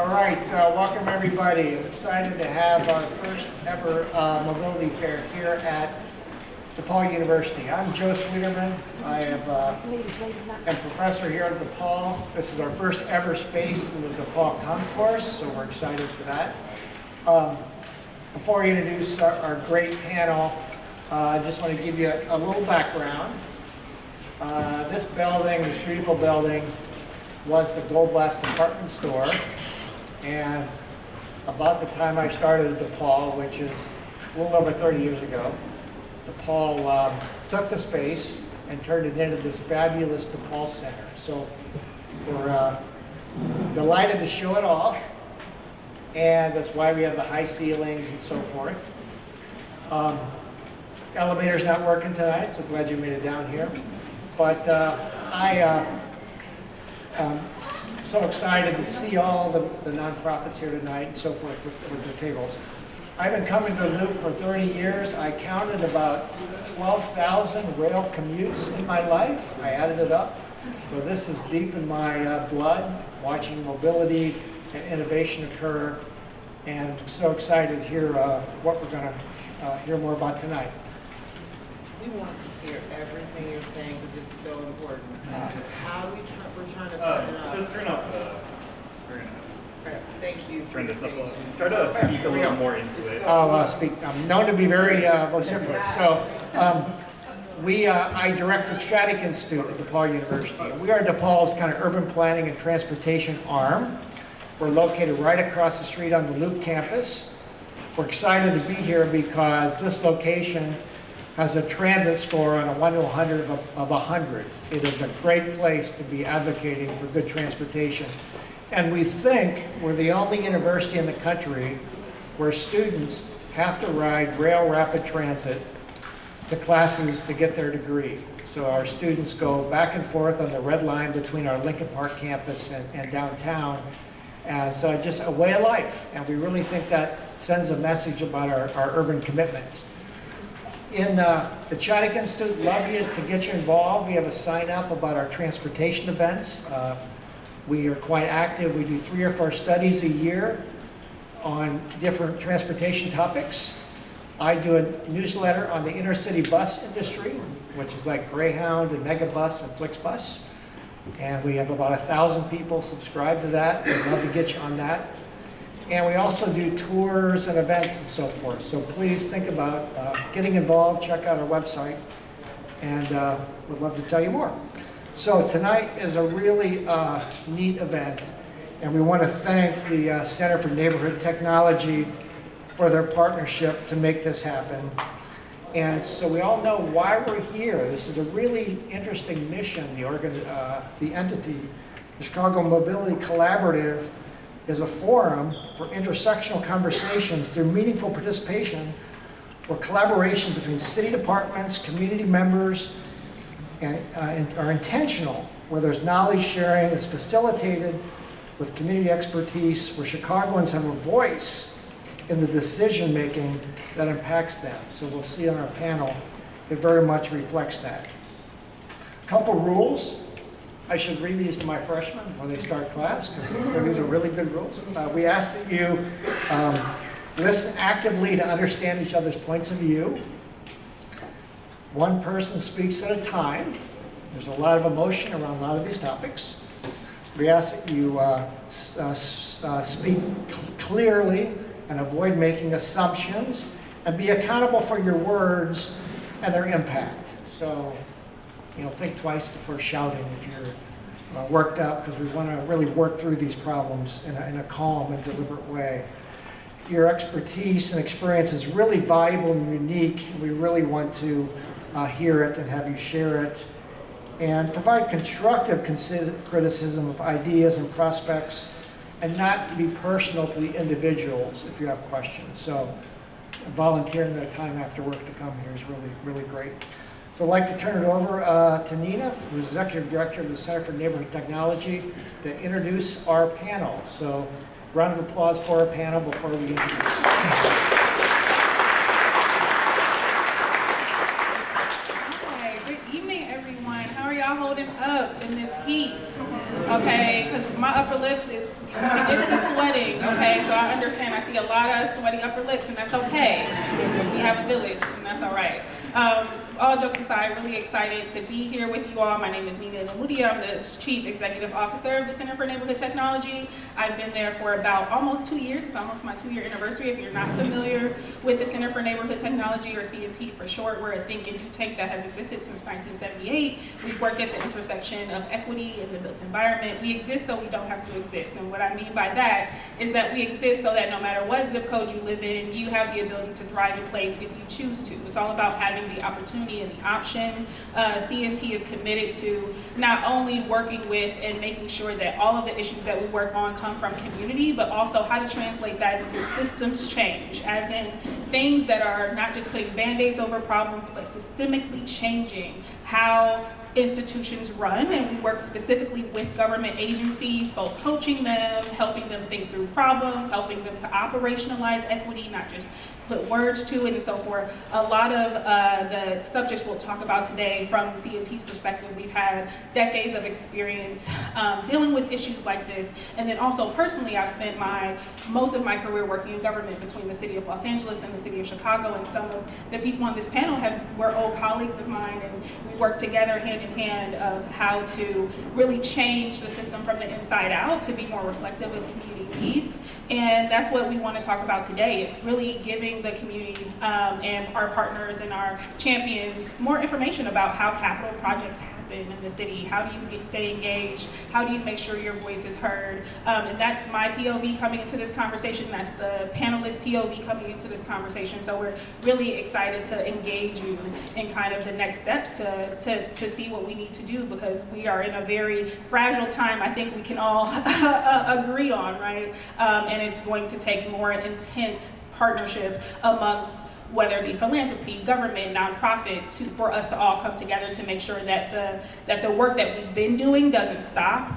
All right, welcome everybody. Excited to have our first ever mobility fair here at DePaul University. I'm Joe Sweeterman. I am professor here at DePaul. This is our first ever space in the DePaul Concourse, so we're excited for that. Before I introduce our great panel, I just want to give you a little background. This building, this beautiful building, was the Gold Blast department store, and about the time I started at DePaul, which is a little over 30 years ago, DePaul took the space and turned it into this fabulous DePaul Center. So we're delighted to show it off, and that's why we have the high ceilings and so forth. Elevator's not working tonight, so glad you made it down here. But I'm so excited to see all the nonprofits here tonight and so forth with the tables. I've been coming to Loop for 30 years. I counted about 12,000 rail commutes in my life. I added it up. So this is deep in my blood, watching mobility and innovation occur. And I'm so excited to hear what we're going to hear more about tonight. We want to hear everything you're saying because it's so important. How we're trying to turn it up. Just turn up the. Thank you. Turn this up a little. Try to speak a little more into it. I'll speak. I'm known to be very vociferous. So I direct the Shattuck Institute at DePaul University. We are DePaul's kind of urban planning and transportation arm. We're located right across the street on the Loop campus. We're excited to be here because this location has a transit score on a 1 to 100 of 100. It is a great place to be advocating for good transportation. And we think we're the only university in the country where students have to ride rail rapid transit to classes to get their degree. So our students go back and forth on the red line between our Lincoln Park campus and downtown as just a way of life. And we really think that sends a message about our urban commitment. In the Shattuck Institute, love you to get you involved. We have a sign up about our transportation events. We are quite active. We do 3 or 4 studies a year on different transportation topics. I do a newsletter on the inner city bus industry, which is like Greyhound and Megabus and Flixbus. And we have about 1,000 people subscribe to that. We'd love to get you on that. And we also do tours and events and so forth. So please think about getting involved, check out our website, and we'd love to tell you more. So tonight is a really neat event, and we want to thank the Center for Neighborhood Technology for their partnership to make this happen. And so we all know why we're here. This is a really interesting mission. The entity, the Chicago Mobility Collaborative, is a forum for intersectional conversations through meaningful participation or collaboration between city departments, community members, and are intentional, where there's knowledge sharing that's facilitated with community expertise, where Chicagoans have a voice in the decision making that impacts them. So we'll see on our panel, it very much reflects that. A couple rules. I should read these to my freshmen before they start class, because these are really good rules. We ask that you listen actively to understand each other's points of view. One person speaks at a time. There's a lot of emotion around a lot of these topics. We ask that you speak clearly and avoid making assumptions, and be accountable for your words and their impact. So, think twice before shouting if you're worked up, because we want to really work through these problems in a calm and deliberate way. Your expertise and experience is really valuable and unique. We really want to hear it and have you share it, and provide constructive criticism of ideas and prospects, and not be personal to the individuals if you have questions. So volunteering their time after work to come here is really, really great. So I'd like to turn it over to Nina, who's Executive Director of the Center for Neighborhood Technology, to introduce our panel. So round of applause for our panel before we introduce. Hi, good evening, everyone. How are y'all holding up in this heat, okay? Because my upper lip is just sweating, okay? So I understand. I see a lot of sweaty upper lips, and that's okay. We have a village, and that's all right. All jokes aside, really excited to be here with you all. My name is Nina Namudi. I'm the Chief Executive Officer of the Center for Neighborhood Technology. I've been there for about almost 2 years. It's almost my 2-year anniversary. If you're not familiar with the Center for Neighborhood Technology, or C&T for short, we're a think and do tank that has existed since 1978. We work at the intersection of equity and the built environment. We exist so we don't have to exist. And what I mean by that is that we exist so that no matter what zip code you live in, you have the ability to thrive in place if you choose to. It's all about having the opportunity and the option. C&T is committed to not only working with and making sure that all of the issues that we work on come from community, but also how to translate that into systems change, as in things that are not just putting band-aids over problems, but systemically changing how institutions run. And we work specifically with government agencies, both coaching them, helping them think through problems, helping them to operationalize equity, not just put words to it and so forth. A lot of the subjects we'll talk about today from C&T's perspective, we've had decades of experience dealing with issues like this. And then also personally, I've spent most of my career working in government between the city of Los Angeles and the city of Chicago. And some of the people on this panel were old colleagues of mine, and we worked together hand in hand of how to really change the system from the inside out to be more reflective of community needs. And that's what we want to talk about today. It's really giving the community and our partners and our champions more information about how capital projects happen in the city. How do you stay engaged? How do you make sure your voice is heard? And that's my POV coming into this conversation. That's the panelist POV coming into this conversation. So we're really excited to engage you in kind of the next steps to see what we need to do, because we are in a very fragile time. I think we can all agree on, right? And it's going to take more intense partnership amongst whether it be philanthropy, government, nonprofit, for us to all come together to make sure that the work that we've been doing doesn't stop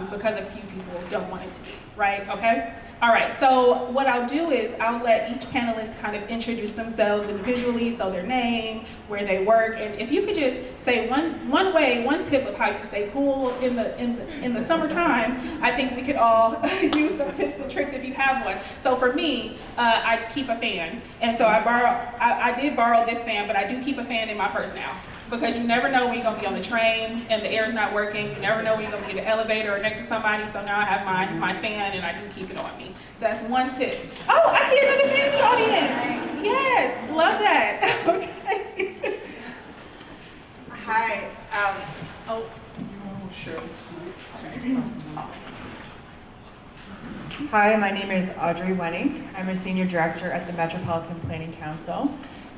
because a few people don't want it to be, right? Okay? All right, so what I'll do is I'll let each panelist kind of introduce themselves individually, so their name, where they work, and if you could just say one tip of how you stay cool in the summertime, I think we could all use some tips and tricks if you have one. So for me, I keep a fan, and so I did borrow this fan, but I do keep a fan in my purse now, because you never know when you're gonna be on the train and the air's not working. You never know when you're gonna be in the elevator or next to somebody. So now I have my fan and I do keep it on me. So that's one tip. Oh, I see another Jamie audience. Yes, love that. Okay. Hi. Hi, my name is Audrey Wenning. I'm a senior director at the Metropolitan Planning Council.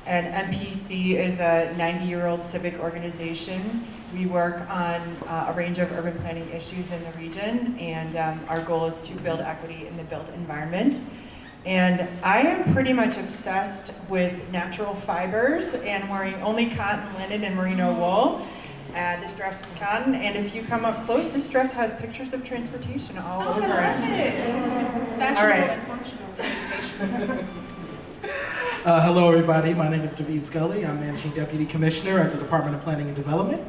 And MPC is a 90-year-old civic organization. We work on a range of urban planning issues in the region, and our goal is to build equity in the built environment. And I am pretty much obsessed with natural fibers and wearing only cotton, linen, and merino wool. This dress is cotton, and if you come up close, this dress has pictures of transportation all over it. All right. and functional communication. Hello, everybody. My name is David Scully. I'm Managing Deputy Commissioner at the Department of Planning and Development.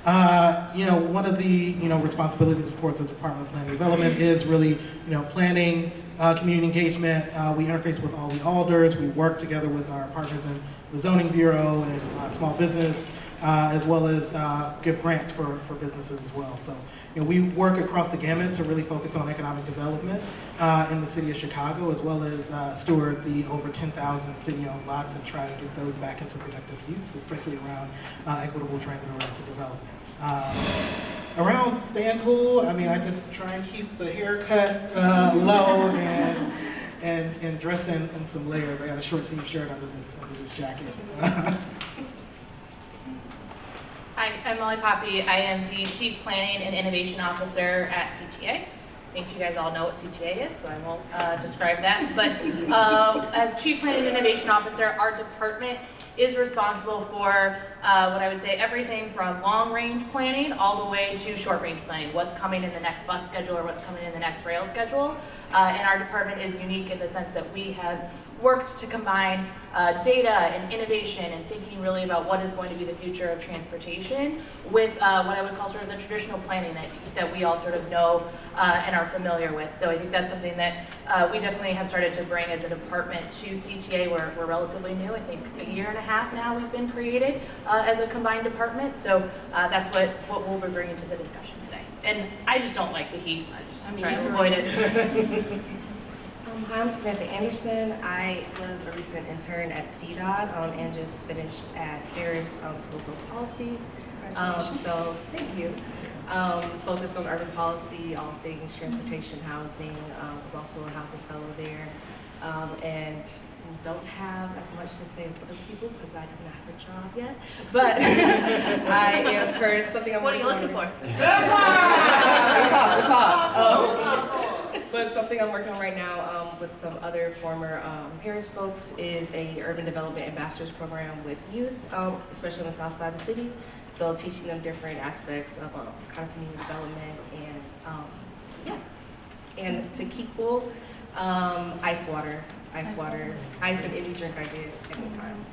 One of the responsibilities, of course, of the Department of Planning and Development is really planning, community engagement. We interface with all the alders. We work together with our partners in the Zoning Bureau and small business, as well as give grants for businesses as well. So we work across the gamut to really focus on economic development in the city of Chicago, as well as steward the over 10,000 city-owned lots and try to get those back into productive use, especially around equitable transit-oriented development. Around staying cool, I just try and keep the haircut low and dress in some layers. I got a short sleeve shirt under this jacket. Hi, I'm Molly Poppy. I am the Chief Planning and Innovation Officer at CTA. I think you guys all know what CTA is, so I won't describe that. But as Chief Planning and Innovation Officer, our department is responsible for what I would say everything from long-range planning all the way to short-range planning. What's coming in the next bus schedule or what's coming in the next rail schedule. And our department is unique in the sense that we have worked to combine data and innovation and thinking really about what is going to be the future of transportation with what I would call sort of the traditional planning that we all sort of know and are familiar with. So I think that's something that we definitely have started to bring as a department to CTA. We're relatively new. I think a year and a half now we've been created as a combined department. So that's what we'll be bringing to the discussion today. And I just don't like the heat. I'm trying to avoid it. Hi, I'm Samantha Anderson. I was a recent intern at CDOT and just finished at Harris School of Public Policy. So thank you. Focused on urban policy, all things transportation, housing. Was also a housing fellow there, and don't have as much to say as other people because I do not have a job yet. But I am for something I'm. What are you looking for? It's hot. But something I'm working on right now with some other former Harris folks is a urban development ambassadors program with youth, especially on the south side of the city. So teaching them different aspects of kind of community development and to keep cool, ice and any drink I get at any time.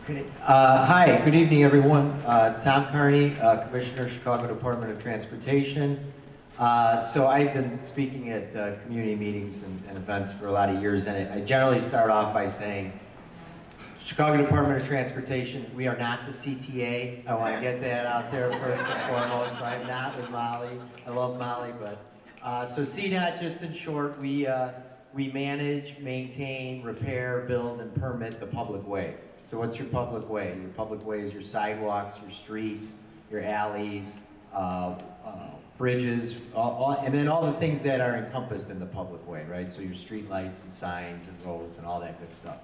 Okay. Hi, good evening, everyone. Tom Carney, Commissioner, Chicago Department of Transportation. So I've been speaking at community meetings and events for a lot of years, and I generally start off by saying, Chicago Department of Transportation, we are not the CTA. I want to get that out there first and foremost. So I'm not with Molly. I love Molly, but so CDOT, just in short, we manage, maintain, repair, build, and permit the public way. So what's your public way? Your public way is your sidewalks, your streets, your alleys, bridges, and then all the things that are encompassed in the public way, right? So your street lights and signs and roads and all that good stuff.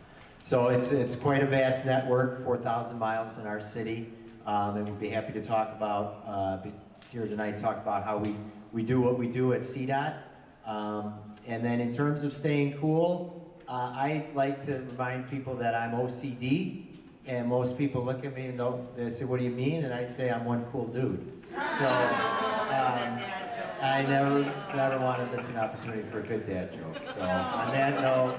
So it's quite a vast network, 4,000 miles in our city, and we'd be happy to talk about, here tonight, talk about how we do what we do at CDOT. And then in terms of staying cool, I like to remind people that I'm OCD, and most people look at me and they say, what do you mean? And I say, I'm one cool dude. So I never want to miss an opportunity for a good dad joke. So on that note,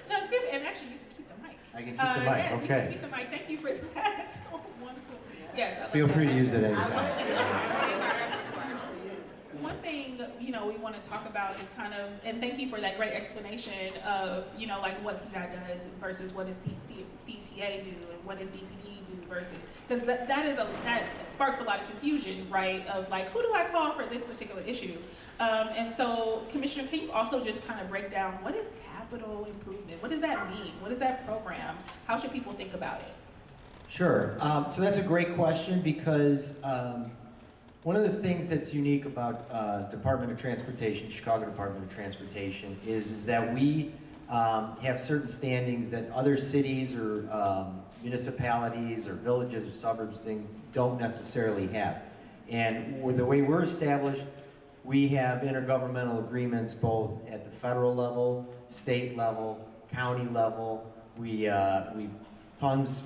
No, it's good. And actually, you can keep the mic. I can keep the mic. Yes, Okay. you can keep the mic. Thank you for that. Wonderful. Yes. I love Feel that. free to use it anytime. One thing, we want to talk about is kind of, and thank you for that great explanation of, like what CDOT does versus what does CTA do and what does DPD do versus, because that sparks a lot of confusion, right? Of like, who do I call for this particular issue? And so, Commissioner, can you also just kind of break down what is capital improvement? What does that mean? What is that program? How should people think about it? Sure. So that's a great question because one of the things that's unique about Department of Transportation, Chicago Department of Transportation, is that we have certain standings that other cities or municipalities or villages or suburbs things don't necessarily have. And the way we're established, we have intergovernmental agreements both at the federal level, state level, county level. We funds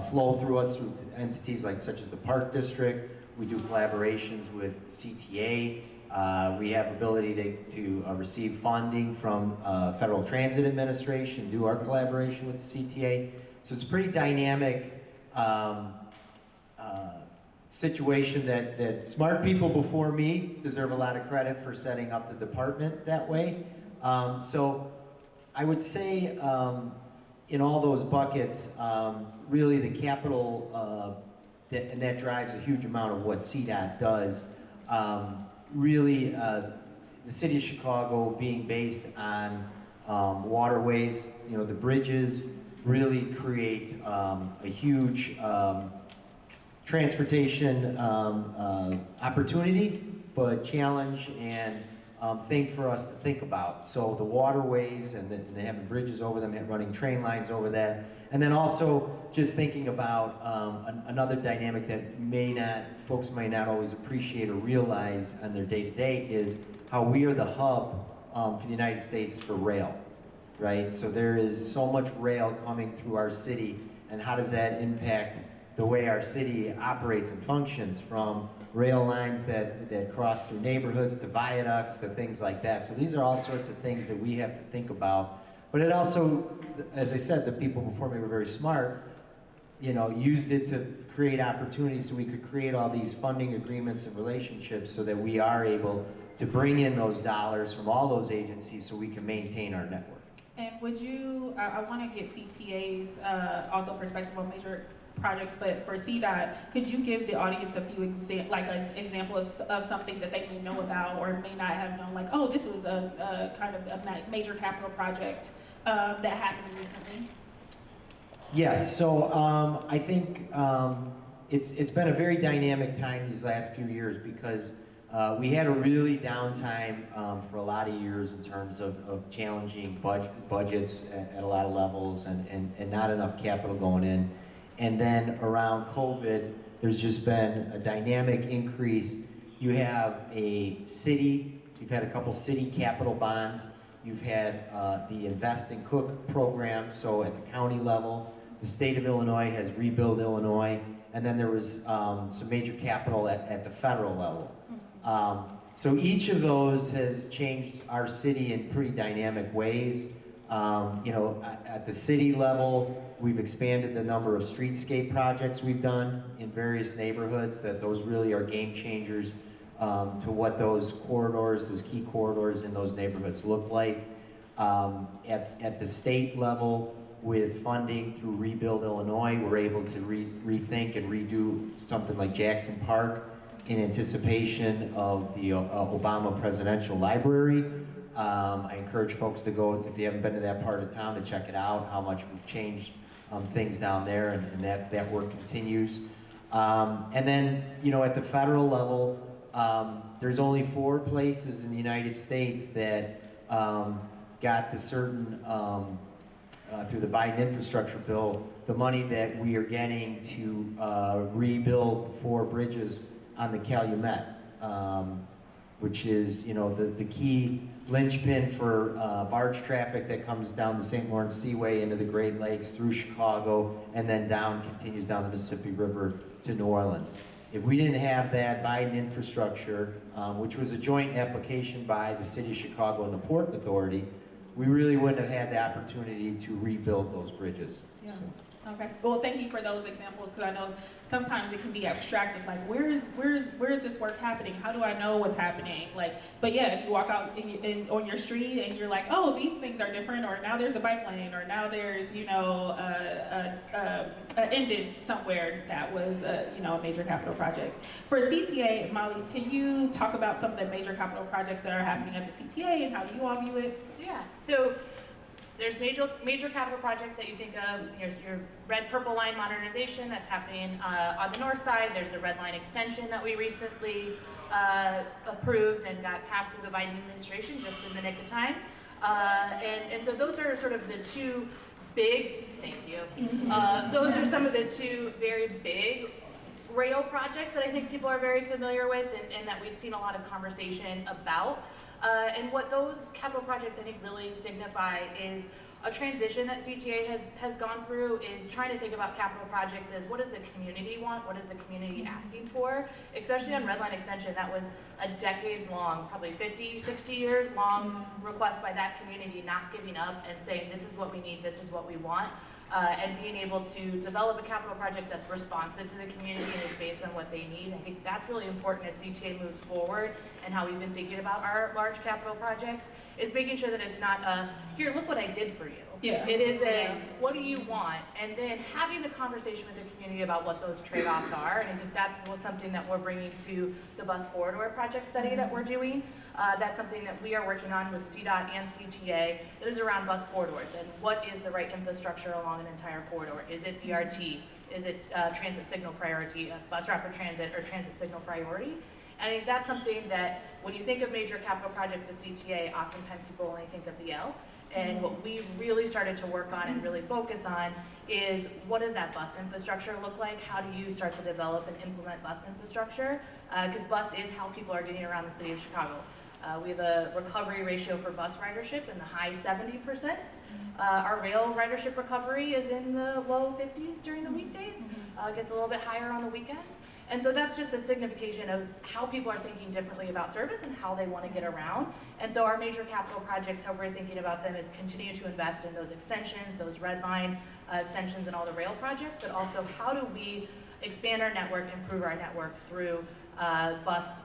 flow through us through entities such as the Park District. We do collaborations with CTA. We have ability to receive funding from Federal Transit Administration, do our collaboration with the CTA. So it's a pretty dynamic situation that smart people before me deserve a lot of credit for setting up the department that way. So I would say in all those buckets, really the capital and that drives a huge amount of what CDOT does. Really, the city of Chicago being based on waterways, the bridges really create a huge transportation opportunity, but challenge and thing for us to think about. So the waterways and they have the bridges over them, running train lines over that. And then also just thinking about another dynamic that folks may not always appreciate or realize on their day-to-day is how we are the hub for the United States for rail, right? So there is so much rail coming through our city, and how does that impact the way our city operates and functions, from rail lines that cross through neighborhoods, to viaducts, to things like that. So these are all sorts of things that we have to think about. But it also, as I said, the people before me were very smart, you know, used it to create opportunities so we could create all these funding agreements and relationships so that we are able to bring in those dollars from all those agencies so we can maintain our network. And would you, I want to get CTA's also perspective on major projects, but for CDOT, could you give the audience a few example of something that they may know about or may not have known, like, oh, this was a kind of a major capital project that happened recently? Yes, so I think it's been a very dynamic time these last few years because we had a really downtime for a lot of years in terms of challenging budgets at a lot of levels and not enough capital going in. And then around COVID, there's just been a dynamic increase. You have a city, you've had a couple city capital bonds, you've had the Invest and Cook program, so at the county level. The state of Illinois has Rebuild Illinois, and then there was some major capital at the federal level. So each of those has changed our city in pretty dynamic ways. You know, at the city level, we've expanded the number of streetscape projects we've done in various neighborhoods, that those really are game changers to what those corridors, those key corridors in those neighborhoods look like. At the state level, with funding through Rebuild Illinois, we're able to rethink and redo something like Jackson Park in anticipation of the Obama Presidential Library. I encourage folks to go, if you haven't been to that part of town, to check it out, how much we've changed things down there, and that work continues. And then, you know, at the federal level, there's only 4 places in the United States that got the certain, through the Biden infrastructure bill, the money that we are getting to rebuild 4 bridges on the Calumet, which is, you know, the key linchpin for barge traffic that comes down the St. Lawrence Seaway into the Great Lakes through Chicago and then continues down the Mississippi River to New Orleans. If we didn't have that Biden infrastructure, which was a joint application by the City of Chicago and the Port Authority, we really wouldn't have had the opportunity to rebuild those bridges. Yeah. So. Okay. Well, thank you for those examples, because I know sometimes it can be abstracted. Like, where is this work happening? How do I know what's happening? Like, but yeah, if you walk out on your street and you're like, oh, these things are different, or now there's a bike lane, or now there's, you know, an indent somewhere that was you know, a major capital project. For CTA, Molly, can you talk about some of the major capital projects that are happening at the CTA and how you all view it? Yeah, so there's major capital projects that you think of. There's your red-purple line modernization that's happening on the north side. There's the red line extension that we recently approved and got passed through the Biden administration just in the nick of time. And so those are sort of the 2 big, thank you. Those are some of the 2 very big rail projects that I think people are very familiar with and that we've seen a lot of conversation about. And what those capital projects I think really signify is a transition that CTA has gone through, is trying to think about capital projects as what does the community want, what is the community asking for, especially on Red Line Extension. That was a decades long, probably 50, 60 years long request by that community, not giving up and saying this is what we need, this is what we want. And being able to develop a capital project that's responsive to the community and is based on what they need. I think that's really important as CTA moves forward and how we've been thinking about our large capital projects, is making sure that it's not a, here, look what I did for you. Yeah. It is a, what do you want? And then having the conversation with the community about what those trade-offs are. And I think that's something that we're bringing to the bus corridor project study that we're doing. That's something that we are working on with CDOT and CTA. It is around bus corridors and what is the right infrastructure along an entire corridor. Is it BRT? Is it transit signal priority, bus rapid transit, or transit signal priority? And I think that's something that when you think of major capital projects with CTA, oftentimes people only think of the L. And what we really started to work on and really focus on is what does that bus infrastructure look like? How do you start to develop and implement bus infrastructure? Because bus is how people are getting around the city of Chicago. We have a recovery ratio for bus ridership in the high 70%. Our rail ridership recovery is in the low 50s during the weekdays. Gets a little bit higher on the weekends. And so that's just a signification of how people are thinking differently about service and how they want to get around. And so our major capital projects, how we're thinking about them is continue to invest in those extensions, those red line extensions and all the rail projects, but also how do we expand our network, improve our network through bus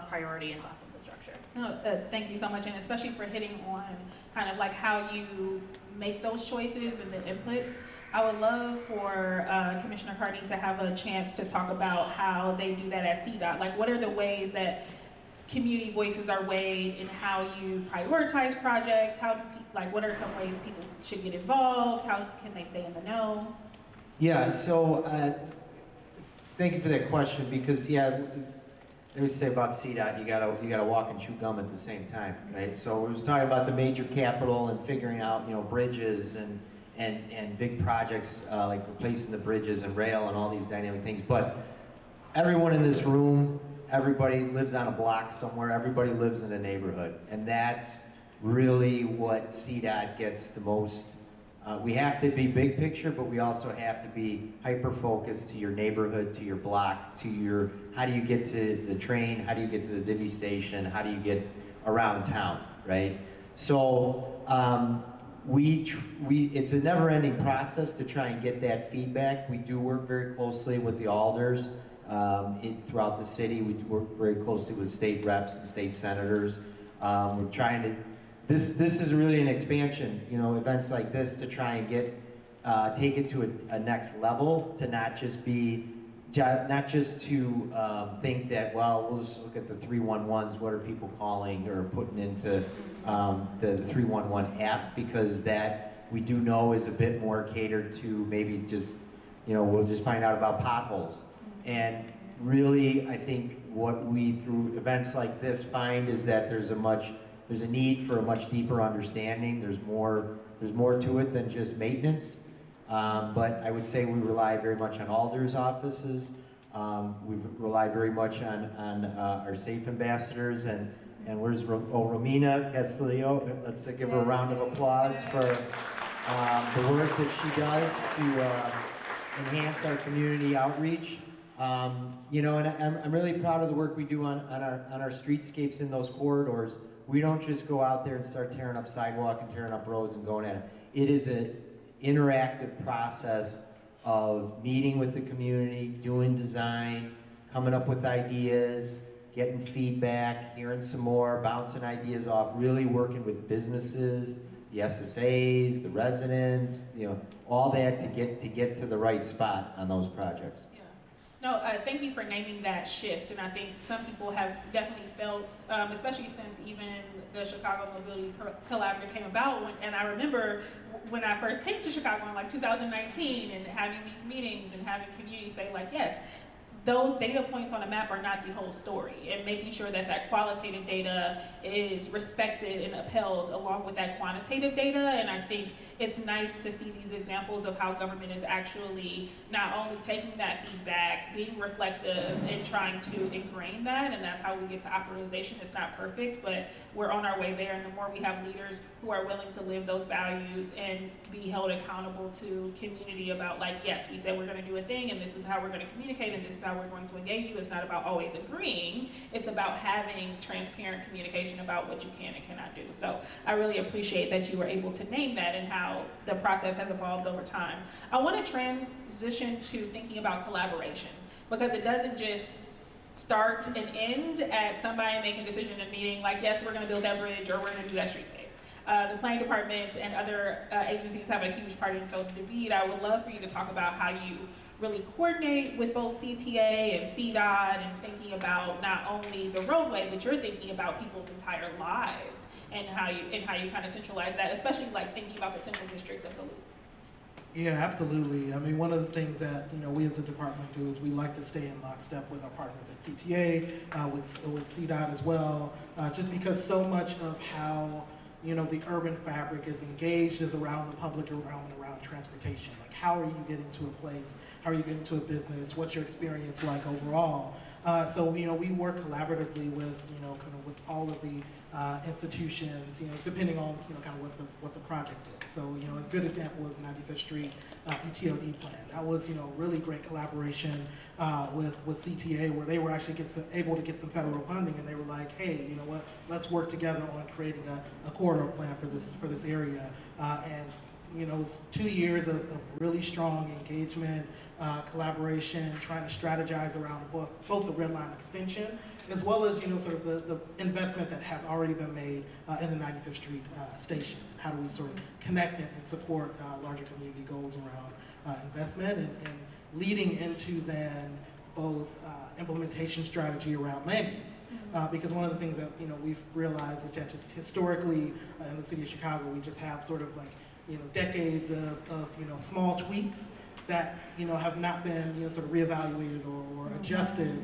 priority and bus infrastructure. Thank you so much, and especially for hitting on kind of like how you make those choices and the inputs. I would love for Commissioner Carney to have a chance to talk about how they do that at CDOT. Like, what are the ways that community voices are weighed in how you prioritize projects? How do what are some ways people should get involved? How can they stay in the know? Yeah, so thank you for that question, because let me say about CDOT, you gotta walk and chew gum at the same time, right? So we was talking about the major capital and figuring out, bridges and big projects like replacing the bridges and rail and all these dynamic things. But everyone in this room, everybody lives on a block somewhere, everybody lives in a neighborhood, and that's really what CDOT gets the most. We have to be big picture, but we also have to be hyper-focused to your neighborhood, to your block, to how do you get to the train, how do you get to the divvy station, how do you get around town, right? So it's a never-ending process to try and get that feedback. We do work very closely with the alders throughout the city. We work very closely with state reps and state senators. We're trying to This is really an expansion, events like this to try and take it to a next level, to not just to think that, well, we'll just look at the 311s, what are people calling or putting into the 311 app, because that we do know is a bit more catered to maybe just, we'll just find out about potholes. And really, I think what we, through events like this, find is that there's a need for a much deeper understanding. There's more to it than just maintenance. But I would say we rely very much on alders' offices. We rely very much on our safe ambassadors. And where's Romina Castillo? Let's give her a round of applause for the work that she does to enhance our community outreach. And I'm really proud of the work we do on our streetscapes in those corridors. We don't just go out there and start tearing up sidewalk and tearing up roads and going at it. It is an interactive process of meeting with the community, doing design, coming up with ideas, getting feedback, hearing some more, bouncing ideas off, really working with businesses, the SSAs, the residents, all that to get to the right spot on those projects. No, thank you for naming that shift, and I think some people have definitely felt, especially since even the Chicago Mobility Collaborative came about, and I remember when I first came to Chicago in 2019 and having these meetings and having community say yes, those data points on a map are not the whole story, and making sure that qualitative data is respected and upheld along with that quantitative data. And I think it's nice to see these examples of how government is actually not only taking that feedback, being reflective, and trying to ingrain that, and that's how we get to optimization. It's not perfect, but we're on our way there, and the more we have leaders who are willing to live those values and be held accountable to community about yes, we said we're going to do a thing, and this is how we're going to communicate, and this is how we're going to engage you. It's not about always agreeing. It's about having transparent communication about what you can and cannot do. So I really appreciate that you were able to name that and how the process has evolved over time. I want to transition to thinking about collaboration, because it doesn't just start and end at somebody making a decision in a meeting yes, we're going to build that bridge or we're going to do that streetscape. The planning department and other agencies have a huge part in. So David, I would love for you to talk about how you really coordinate with both CTA and CDOT and thinking about not only the roadway, but you're thinking about people's entire lives and how you kind of centralize that, especially thinking about the central district of the loop. Yeah, absolutely. I mean, one of the things that we as a department do is we like to stay in lockstep with our partners at CTA, with CDOT as well, just because so much of how the urban fabric is engaged is around the public realm and around transportation. How are you getting to a place? How are you getting to a business? What's your experience like overall? So we work collaboratively with kind of with all of the institutions, depending on, kind of what the project is. So, a good example is 95th Street ETOD plan. That was, really great collaboration with CTA, where they were actually able to get some federal funding, and they were like, hey, you know what, let's work together on creating a corridor plan for this area. And it was 2 years of really strong engagement, collaboration, trying to strategize around both the Red Line extension, as well as, sort of the investment that has already been made in the 95th Street station. How do we sort of connect and support larger community goals around investment and leading into then both implementation strategy around land use. Because one of the things that, we've realized is that just historically in the city of Chicago, we just have sort of like, decades of small tweaks that have not been sort of reevaluated or adjusted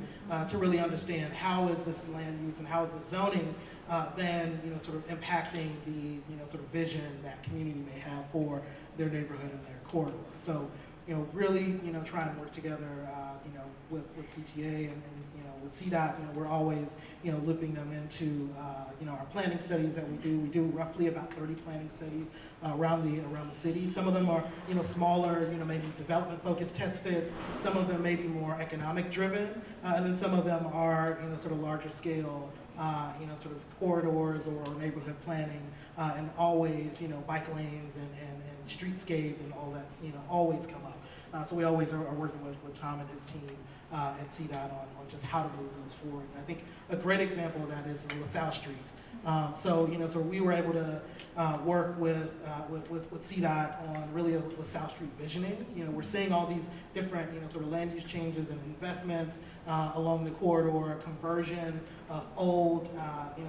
to really understand how is this land use and how is this zoning then sort of impacting the sort of vision that community may have for their neighborhood and their corridor. So really try and work together with CTA and with CDOT. We're always looping them into our planning studies that we do. We do roughly about 30 planning studies around the city. Some of them are smaller, maybe development focused test fits. Some of them may be more economic driven, and then some of them are sort of larger scale, sort of corridors or neighborhood planning, and always bike lanes and streetscape and all that's always come up. So we always are working with Tom and his team at CDOT on just how to move those forward. And I think a great example of that is LaSalle Street. So we were able to work with CDOT on really a LaSalle Street visioning. We're seeing all these different sort of land use changes and investments along the corridor, conversion of old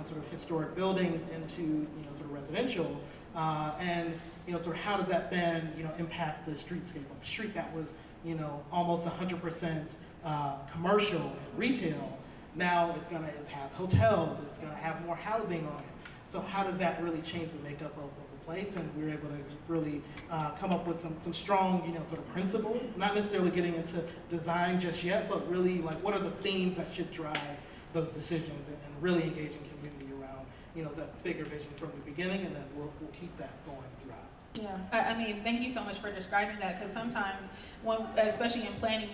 sort of historic buildings into sort of residential, and sort of how does that then impact the streetscape of a street that was almost 100% commercial and retail. Now it has hotels, it's gonna have more housing on it. So how does that really change the makeup of the place? And we were able to really come up with some strong, sort of principles, not necessarily getting into design just yet, but really like what are the themes that should drive those decisions and really engaging community around, the bigger vision from the beginning, and then we'll keep that going throughout. Yeah, I mean, thank you so much for describing that, because sometimes, especially in planning,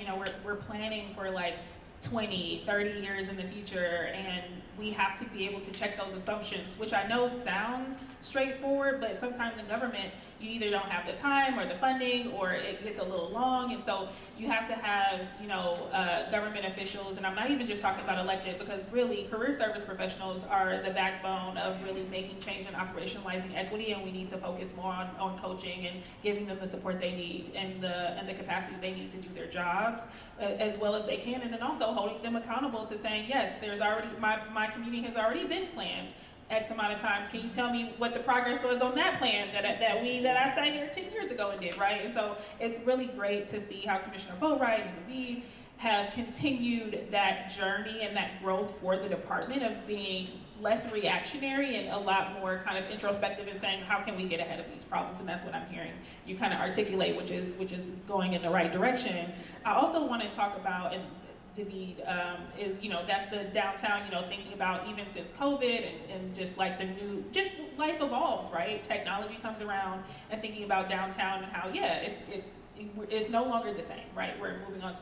we're planning for like 20, 30 years in the future, and we have to be able to check those assumptions, which I know sounds straightforward, but sometimes in government, you either don't have the time or the funding, or it gets a little long, and so you have to have, government officials, and I'm not even just talking about elected, because really career service professionals are the backbone of really making change and operationalizing equity, and we need to focus more on coaching and giving them the support they need and the capacity they need to do their jobs as well as they can, and then also holding them accountable to saying, yes, there's already, my community has already been planned X amount of times. Can you tell me what the progress was on that plan that I sat here 10 years ago and did, right? And so it's really great to see how Commissioner Boatwright and Naveed have continued that journey and that growth for the department of being less reactionary and a lot more kind of introspective and saying, how can we get ahead of these problems? And that's what I'm hearing you kind of articulate, which is going in the right direction. I also want to talk about, and David, is, that's the downtown, thinking about even since COVID and just like just life evolves, right? Technology comes around, and thinking about downtown and how, it's no longer the same, right? We're moving on to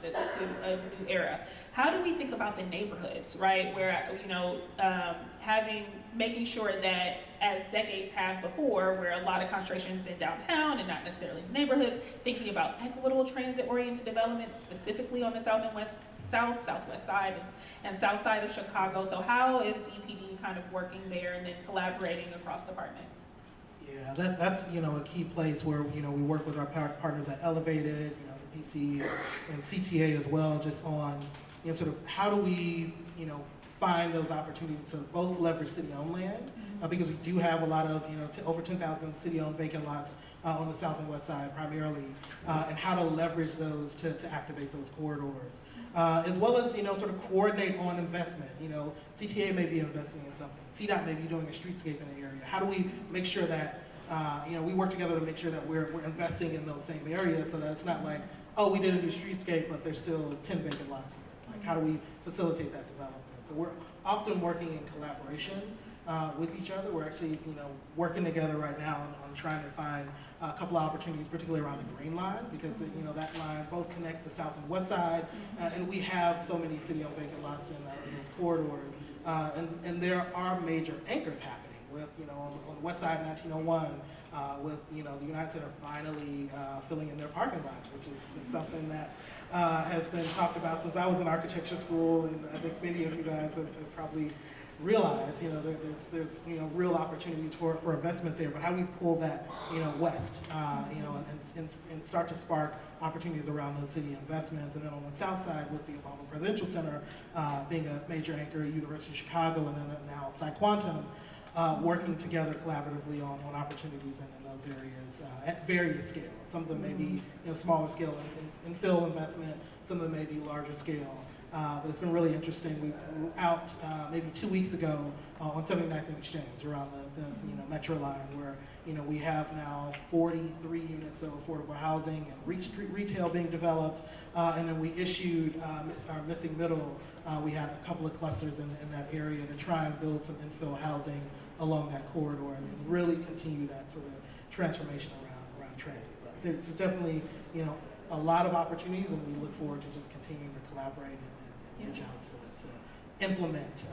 a new era. How do we think about the neighborhoods, right? Where, making sure that, as decades have before, where a lot of concentration has been downtown and not necessarily in neighborhoods, thinking about equitable transit-oriented development, specifically on the southwest side and south side of Chicago. So how is DPD kind of working there and then collaborating across departments? Yeah, that's a key place where we work with our partners at Elevated, the PC and CTA as well, just on sort of how do we find those opportunities to both leverage city-owned land, because we do have a lot of over 10,000 city-owned vacant lots on the south and west side primarily, and how to leverage those to activate those corridors, as well as sort of coordinate on investment. CTA may be investing in something, CDOT may be doing a streetscape in an area. How do we make sure that we work together to make sure that we're investing in those same areas, so that it's not like, oh, we did a new streetscape, but there's still 10 vacant lots here. Like, how do we facilitate that development? So we're often working in collaboration with each other. We're actually, working together right now on trying to find a couple of opportunities, particularly around the Green Line, because that line both connects the south and west side, and we have so many city-owned vacant lots in those corridors, and there are major anchors happening. With, on the west side, 1901, with, the United Center finally filling in their parking lots, which has been something that has been talked about since I was in architecture school, and I think many of you guys have probably realized, there's real opportunities for investment there, but how do we pull that, west, and start to spark opportunities around those city investments, and then on the south side with the Obama Presidential Center being a major anchor at University of Chicago, and then now Sci Quantum, working together collaboratively on opportunities in those areas at various scales. Some of them may be smaller scale in fill investment, some of them may be larger scale. But it's been really interesting. We were out maybe 2 weeks ago on 79th and Exchange around the Metro line, where we have now 43 units of affordable housing and retail being developed, and then we issued our missing middle. We had a couple of clusters in that area to try and build some infill housing along that corridor and really continue that sort of transformation around transit. But there's definitely a lot of opportunities, and we look forward to just continuing to collaborate and reach out to implement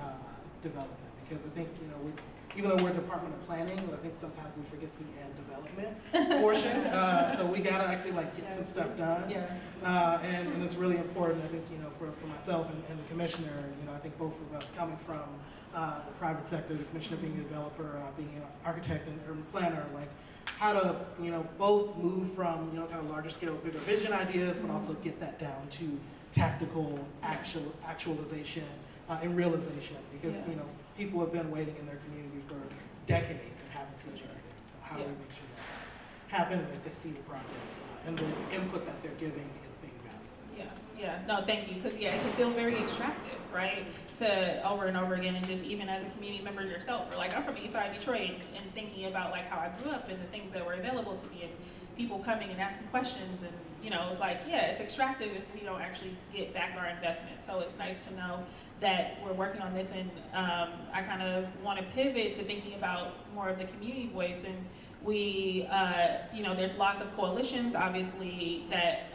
development, because I think even though we're a Department of Planning, I think sometimes we forget the end development portion. So we got to actually get some stuff done, and it's really important. I think for myself and the commissioner, I think both of us coming from the private sector, the commissioner being a developer, being an architect and urban planner, how to both move from kind of larger scale, bigger vision ideas, but also get that down to tactical actualization and realization, because people have been waiting in their community for decades and haven't seen anything. So how do we make sure that happens and that they see the progress and the input that they're giving is being valued? Yeah, no, thank you, because it can feel very extractive, right? To over and over again, and just even as a community member yourself, or I'm from East Side Detroit, and thinking about how I grew up and the things that were available to me, and people coming and asking questions, and it's it's extractive if we don't actually get back our investment. So it's nice to know that we're working on this, and I kind of want to pivot to thinking about more of the community voice. And we, there's lots of coalitions, obviously, that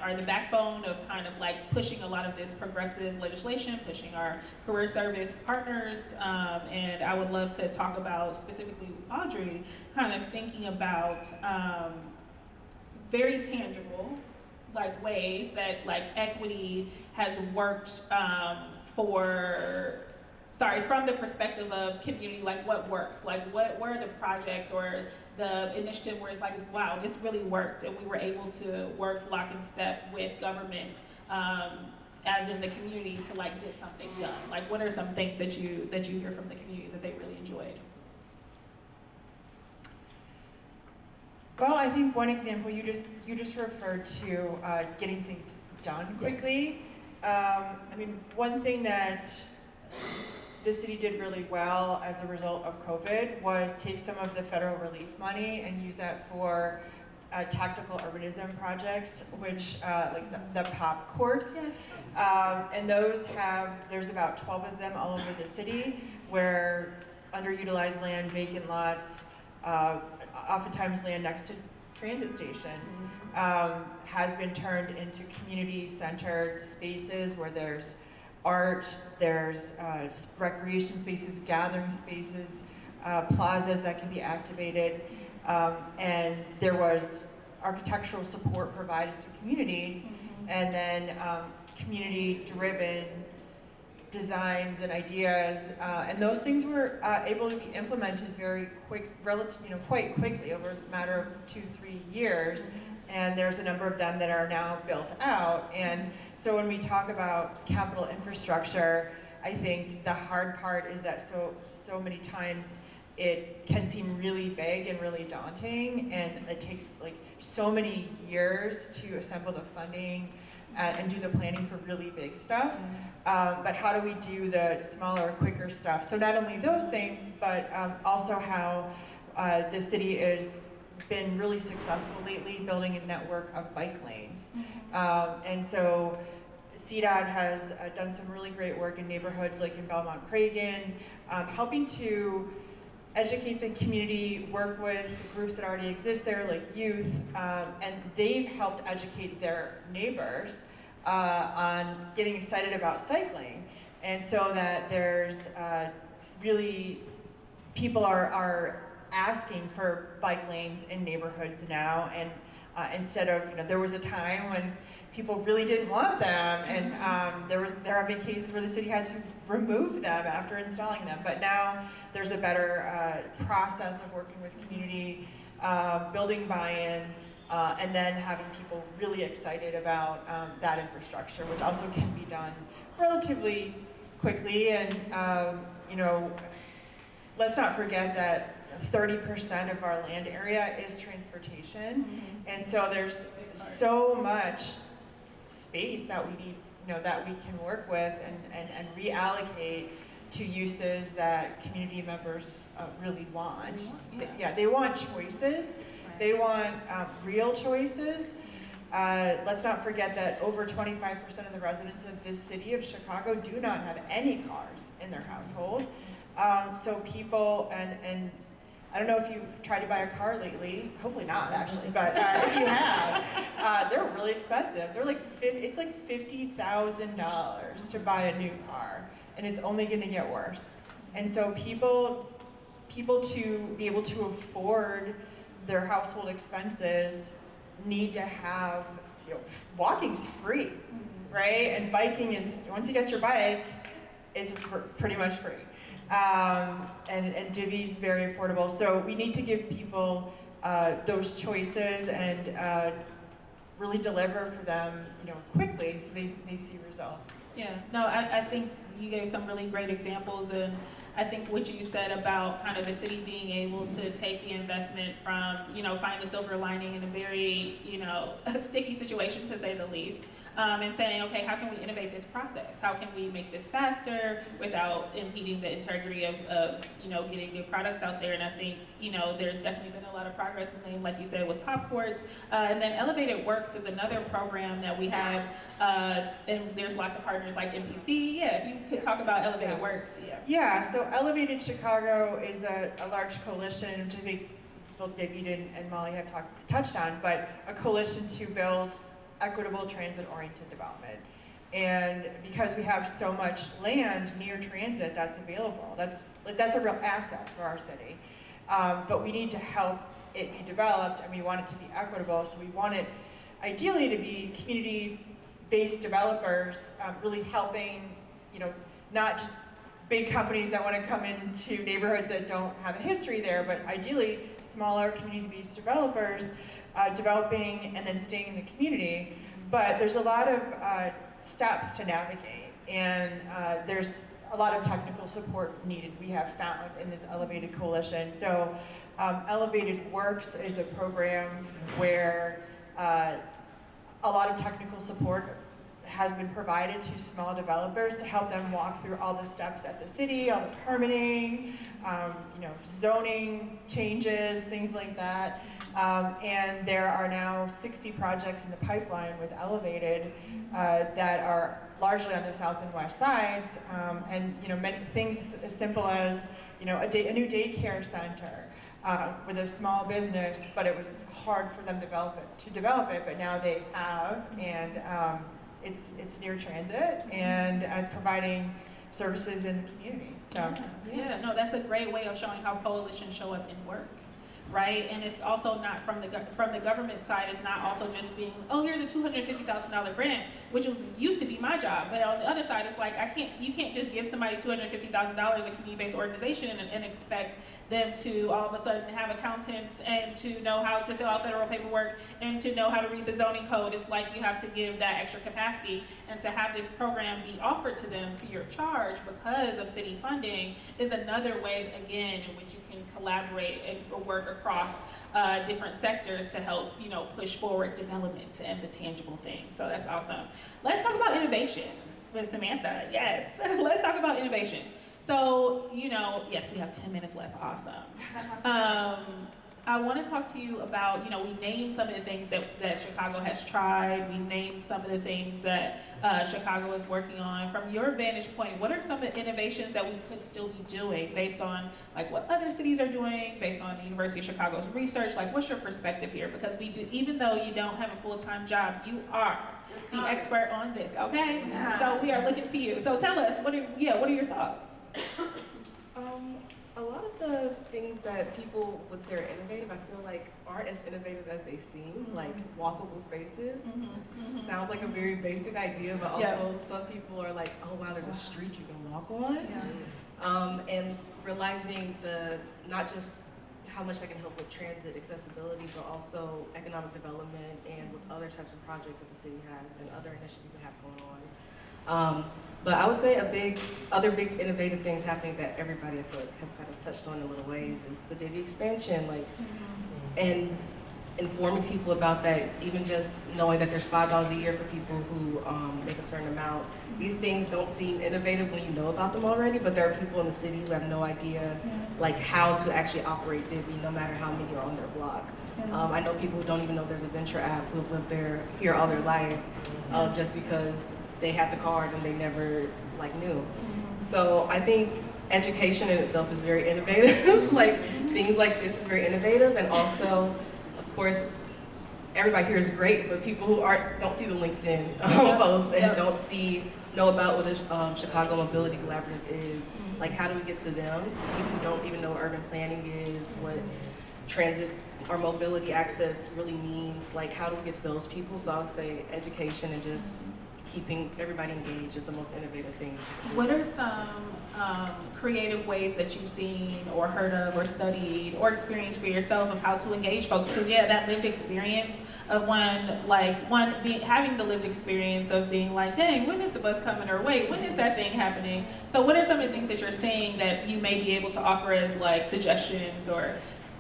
are the backbone of kind of pushing a lot of this progressive legislation, pushing our career service partners, and I would love to talk about, specifically with Audrey, kind of thinking about very tangible ways that equity has worked from the perspective of community, what works, what were the projects or the initiative where it's wow, this really worked, and we were able to work lock and step with government, as in the community, to get something done. What are some things that you hear from the community that they really enjoyed? Well, I think one example you just referred to, getting things done quickly. Yes. One thing that the city did really well as a result of COVID was take some of the federal relief money and use that for tactical urbanism projects, which the POP courts. Yes. And there's about 12 of them all over the city, where underutilized land, vacant lots, oftentimes land next to transit stations, has been turned into community-centered spaces where there's art, there's recreation spaces, gathering spaces, plazas that can be activated, and there was architectural support provided to communities, and then community-driven designs and ideas, and those things were able to be implemented very quite quickly over a matter of 2-3 years, and there's a number of them that are now built out. And so when we talk about capital infrastructure, I think the hard part is that so many times it can seem really big and really daunting, and it takes so many years to assemble the funding and do the planning for really big stuff. But how do we do the smaller, quicker stuff? So not only those things, but also how the city has been really successful lately building a network of bike lanes. And so CDOT has done some really great work in neighborhoods like in Belmont Cragen, helping to educate the community, work with groups that already exist there, like youth, and they've helped educate their neighbors on getting excited about cycling. And so that there's really, people are asking for bike lanes in neighborhoods now, and instead of, there was a time when people really didn't want them, and there have been cases where the city had to remove them after installing them. But now there's a better process of working with community, building buy-in, and then having people really excited about that infrastructure, which also can be done relatively quickly. And let's not forget that 30% of our land area is transportation, and so there's so much space that we need, that we can work with and reallocate to uses that community members really want. They want choices. They want real choices. Let's not forget that over 25% of the residents of this city of Chicago do not have any cars in their household. So people, and I don't know if you've tried to buy a car lately, hopefully not actually, but if you have, they're really expensive. They're it's like $50,000 to buy a new car, and it's only gonna get worse. And so people to be able to afford their household expenses need to have, walking's free, right? And biking is, once you get your bike, it's pretty much free. And Divvy's very affordable. So we need to give people those choices and really deliver for them, quickly, so they see results. Yeah, no, I think you gave some really great examples, and I think what you said about kind of the city being able to take the investment from, find the silver lining in a very, sticky situation, to say the least, and saying, okay, how can we innovate this process? How can we make this faster without impeding the integrity of getting good products out there? And I think, there's definitely been a lot of progress made, like you said, with Popcorts. And then Elevated Works is another program that we have, and there's lots of partners like MPC. Yeah, if you could talk about Elevated Works. Yeah, so Elevated Chicago is a large coalition, which I think both David and Molly have touched on, but a coalition to build equitable transit-oriented development. And because we have so much land near transit that's available, that's a real asset for our city. But we need to help it be developed, and we want it to be equitable, so we want it ideally to be community-based developers, really helping, not just big companies that want to come into neighborhoods that don't have a history there, but ideally smaller community-based developers developing and then staying in the community. But there's a lot of steps to navigate, and there's a lot of technical support needed, we have found, in this Elevated Coalition. So Elevated Works is a program where a lot of technical support has been provided to small developers to help them walk through all the steps at the city, all the permitting, zoning changes, things like that. And there are now 60 projects in the pipeline with Elevated that are largely on the south and west sides, and many things as simple as a new daycare center with a small business, but it was hard for them to develop it, but now they have, and it's near transit, and it's providing services in the community. So yeah, no, that's a great way of showing how coalitions show up in work, right? And it's also not from the government side. It's not also just being, oh, here's a $250,000 grant, which used to be my job. But on the other side, it's like you can't just give somebody $250,000, a community-based organization, and expect them to all of a sudden have accountants and to know how to fill out federal paperwork and to know how to read the zoning code. It's like you have to give that extra capacity, and to have this program be offered to them free of charge because of city funding is another way, again, in which you can collaborate and work across different sectors to help, push forward development and the tangible things. So that's awesome. Let's talk about innovation with Samantha. Yes, let's talk about innovation. So, yes, we have 10 minutes left. Awesome. I want to talk to you about, we named some of the things that Chicago has tried. We named some of the things that Chicago is working on. From your vantage point, what are some of the innovations that we could still be doing based on like what other cities are doing, based on the University of Chicago's research? Like, what's your perspective here? Because we do, even though you don't have a full-time job, you are the expert on this, okay? So we are looking to you. So tell us, what are your thoughts? A lot of the things that people would say are innovative, I feel like aren't as innovative as they seem, like walkable spaces. Sounds like a very basic idea, but also some people are like, oh wow, there's a street you can walk on. And realizing not just how much that can help with transit accessibility, but also economic development and with other types of projects that the city has and other initiatives we have going on. But I would say other big innovative things happening that everybody I feel like has kind of touched on in little ways is the Divvy expansion, and informing people about that, even just knowing that there's $5 a year for people who make a certain amount. These things don't seem innovative when you know about them already, but there are people in the city who have no idea like how to actually operate Divvy, no matter how many are on their block. I know people who don't even know there's a venture app who have lived here all their life just because they had the card and they never knew. So I think education in itself is very innovative. Things like this is very innovative, and also, of course, everybody here is great, but people who don't see the LinkedIn post and don't know about what a Chicago Mobility Collaborative is. Like, how do we get to them? People who don't even know what urban planning is, what transit or mobility access really means. Like, how do we get to those people? So I would say education and just keeping everybody engaged is the most innovative thing. What are some creative ways that you've seen or heard of or studied or experienced for yourself of how to engage folks? Because that lived experience of having the lived experience of being like, dang, when is the bus coming? Or wait, when is that thing happening? So what are some of the things that you're seeing that you may be able to offer as like suggestions or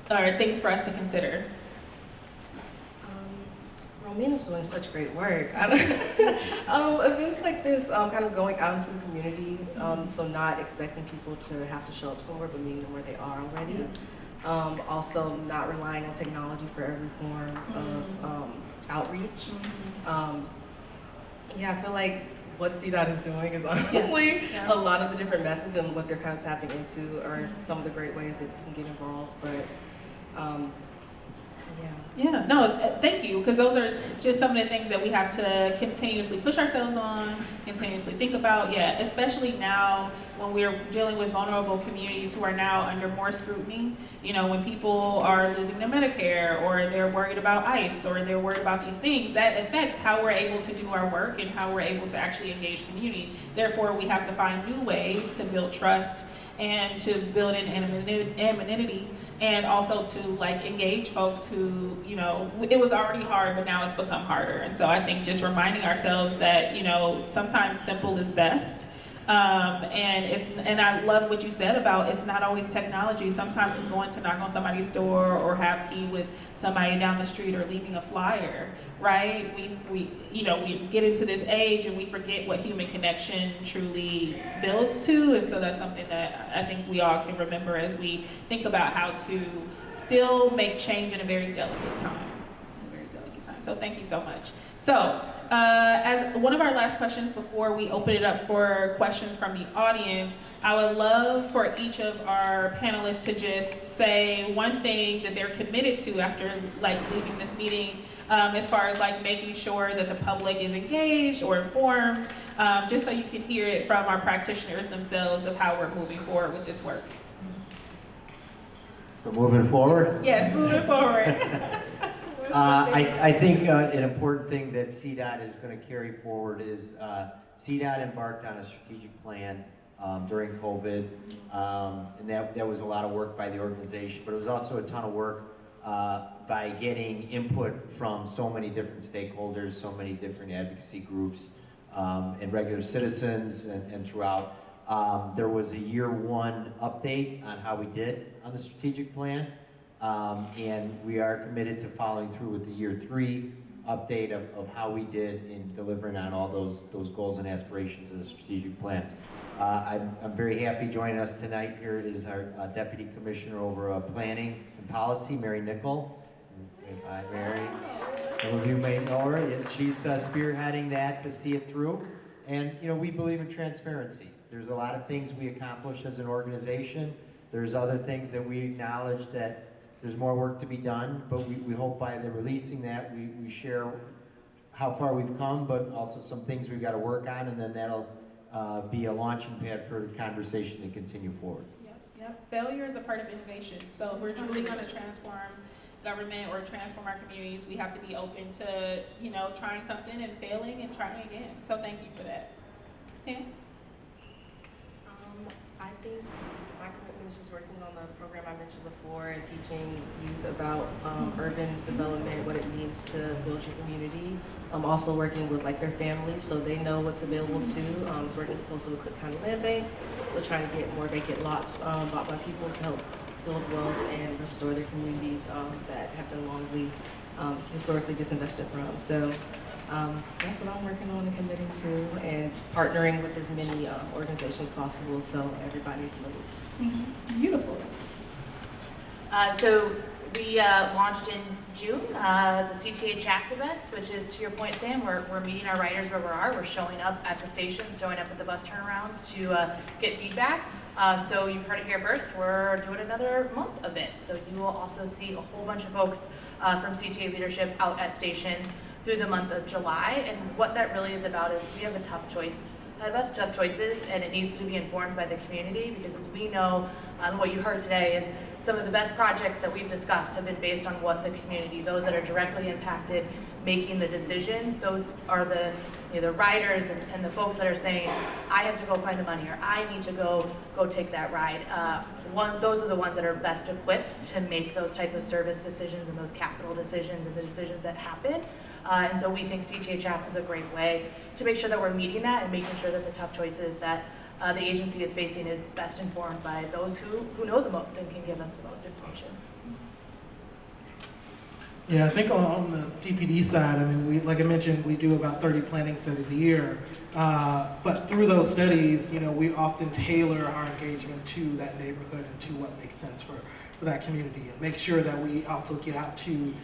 things for us to consider? Romena's doing such great work. Events like this, kind of going out into the community, so not expecting people to have to show up somewhere, but meeting them where they are already. Also, not relying on technology for every form of outreach. I feel like what CDOT is doing is honestly a lot of the different methods and what they're kind of tapping into are some of the great ways that you can get involved. But thank you, because those are just some of the things that we have to continuously push ourselves on, continuously think about, especially now when we're dealing with vulnerable communities who are now under more scrutiny. When people are losing their Medicare, or they're worried about ICE, or they're worried about these things, that affects how we're able to do our work and how we're able to actually engage community. Therefore, we have to find new ways to build trust and to build in anonymity, and also to engage folks who, it was already hard, but now it's become harder. And so I think just reminding ourselves that, sometimes simple is best. And I love what you said about it's not always technology. Sometimes it's going to knock on somebody's door or have tea with somebody down the street or leaving a flyer, right? We get into this age and we forget what human connection truly builds to. And so that's something that I think we all can remember as we think about how to still make change in a very delicate time. So thank you so much. So as one of our last questions before we open it up for questions from the audience, I would love for each of our panelists to just say one thing that they're committed to after leaving this meeting, as far as making sure that the public is engaged or informed, just so you can hear it from our practitioners themselves of how we're moving forward with this work. So moving forward? Yes, moving forward. I think an important thing that CDOT is going to carry forward is CDOT embarked on a strategic plan during COVID, and that was a lot of work by the organization, but it was also a ton of work by getting input from so many different stakeholders, so many different advocacy groups, and regular citizens and throughout. There was a year one update on how we did on the strategic plan. And we are committed to following through with the year 3 update of how we did in delivering on all those goals and aspirations of the strategic plan. I'm very happy joining us tonight. Here is our Deputy Commissioner over Planning and Policy, Mary Nickel. Hi, Mary. Some of you may know her. Yes, she's spearheading that to see it through. And, you know, we believe in transparency. There's a lot of things we accomplish as an organization. There's other things that we acknowledge that there's more work to be done, but we hope by the releasing that, we share how far we've come, but also some things we've got to work on, and then that'll be a launching pad for the conversation to continue forward. Yep. Failure is a part of innovation. So if we're truly going to transform government or transform our communities, we have to be open to, you know, trying something and failing and trying again. So thank you for that. Sam? I think my commitment is just working on the program I mentioned before and teaching youth about urban development, what it means to build your community. I'm also working with like their families so they know what's available too. So working closely with Cook County Land Bank, so trying to get more vacant lots bought by people to help build wealth and restore their communities that have been longly historically disinvested from. So that's what I'm working on and committing to, and partnering with as many organizations as possible so everybody's in the loop. Beautiful. So we launched in June the CTA Chats events, which is, to your point, Sam, we're meeting our riders where we are. We're showing up at the stations, showing up at the bus turnarounds to get feedback. So you've heard it here first, we're doing another month event. So you will also see a whole bunch of folks from CTA leadership out at stations through the month of July. And what that really is about is we have a tough choice ahead of us, tough choices, and it needs to be informed by the community, because as we know, what you heard today is some of the best projects that we've discussed have been based on what the community, those that are directly impacted, making the decisions. Those are the riders and the folks that are saying, I have to go find the money, or I need to go take that ride. Those are the ones that are best equipped to make those type of service decisions and those capital decisions and the decisions that happen. And so we think CTA Chats is a great way to make sure that we're meeting that and making sure that the tough choices that the agency is facing is best informed by those who know the most and can give us the most information. Yeah, I think on the DPD side, I mean, like I mentioned, we do about 30 planning studies a year. But through those studies, you know, we often tailor our engagement to that neighborhood and to what makes sense for that community, and make sure that we also get out to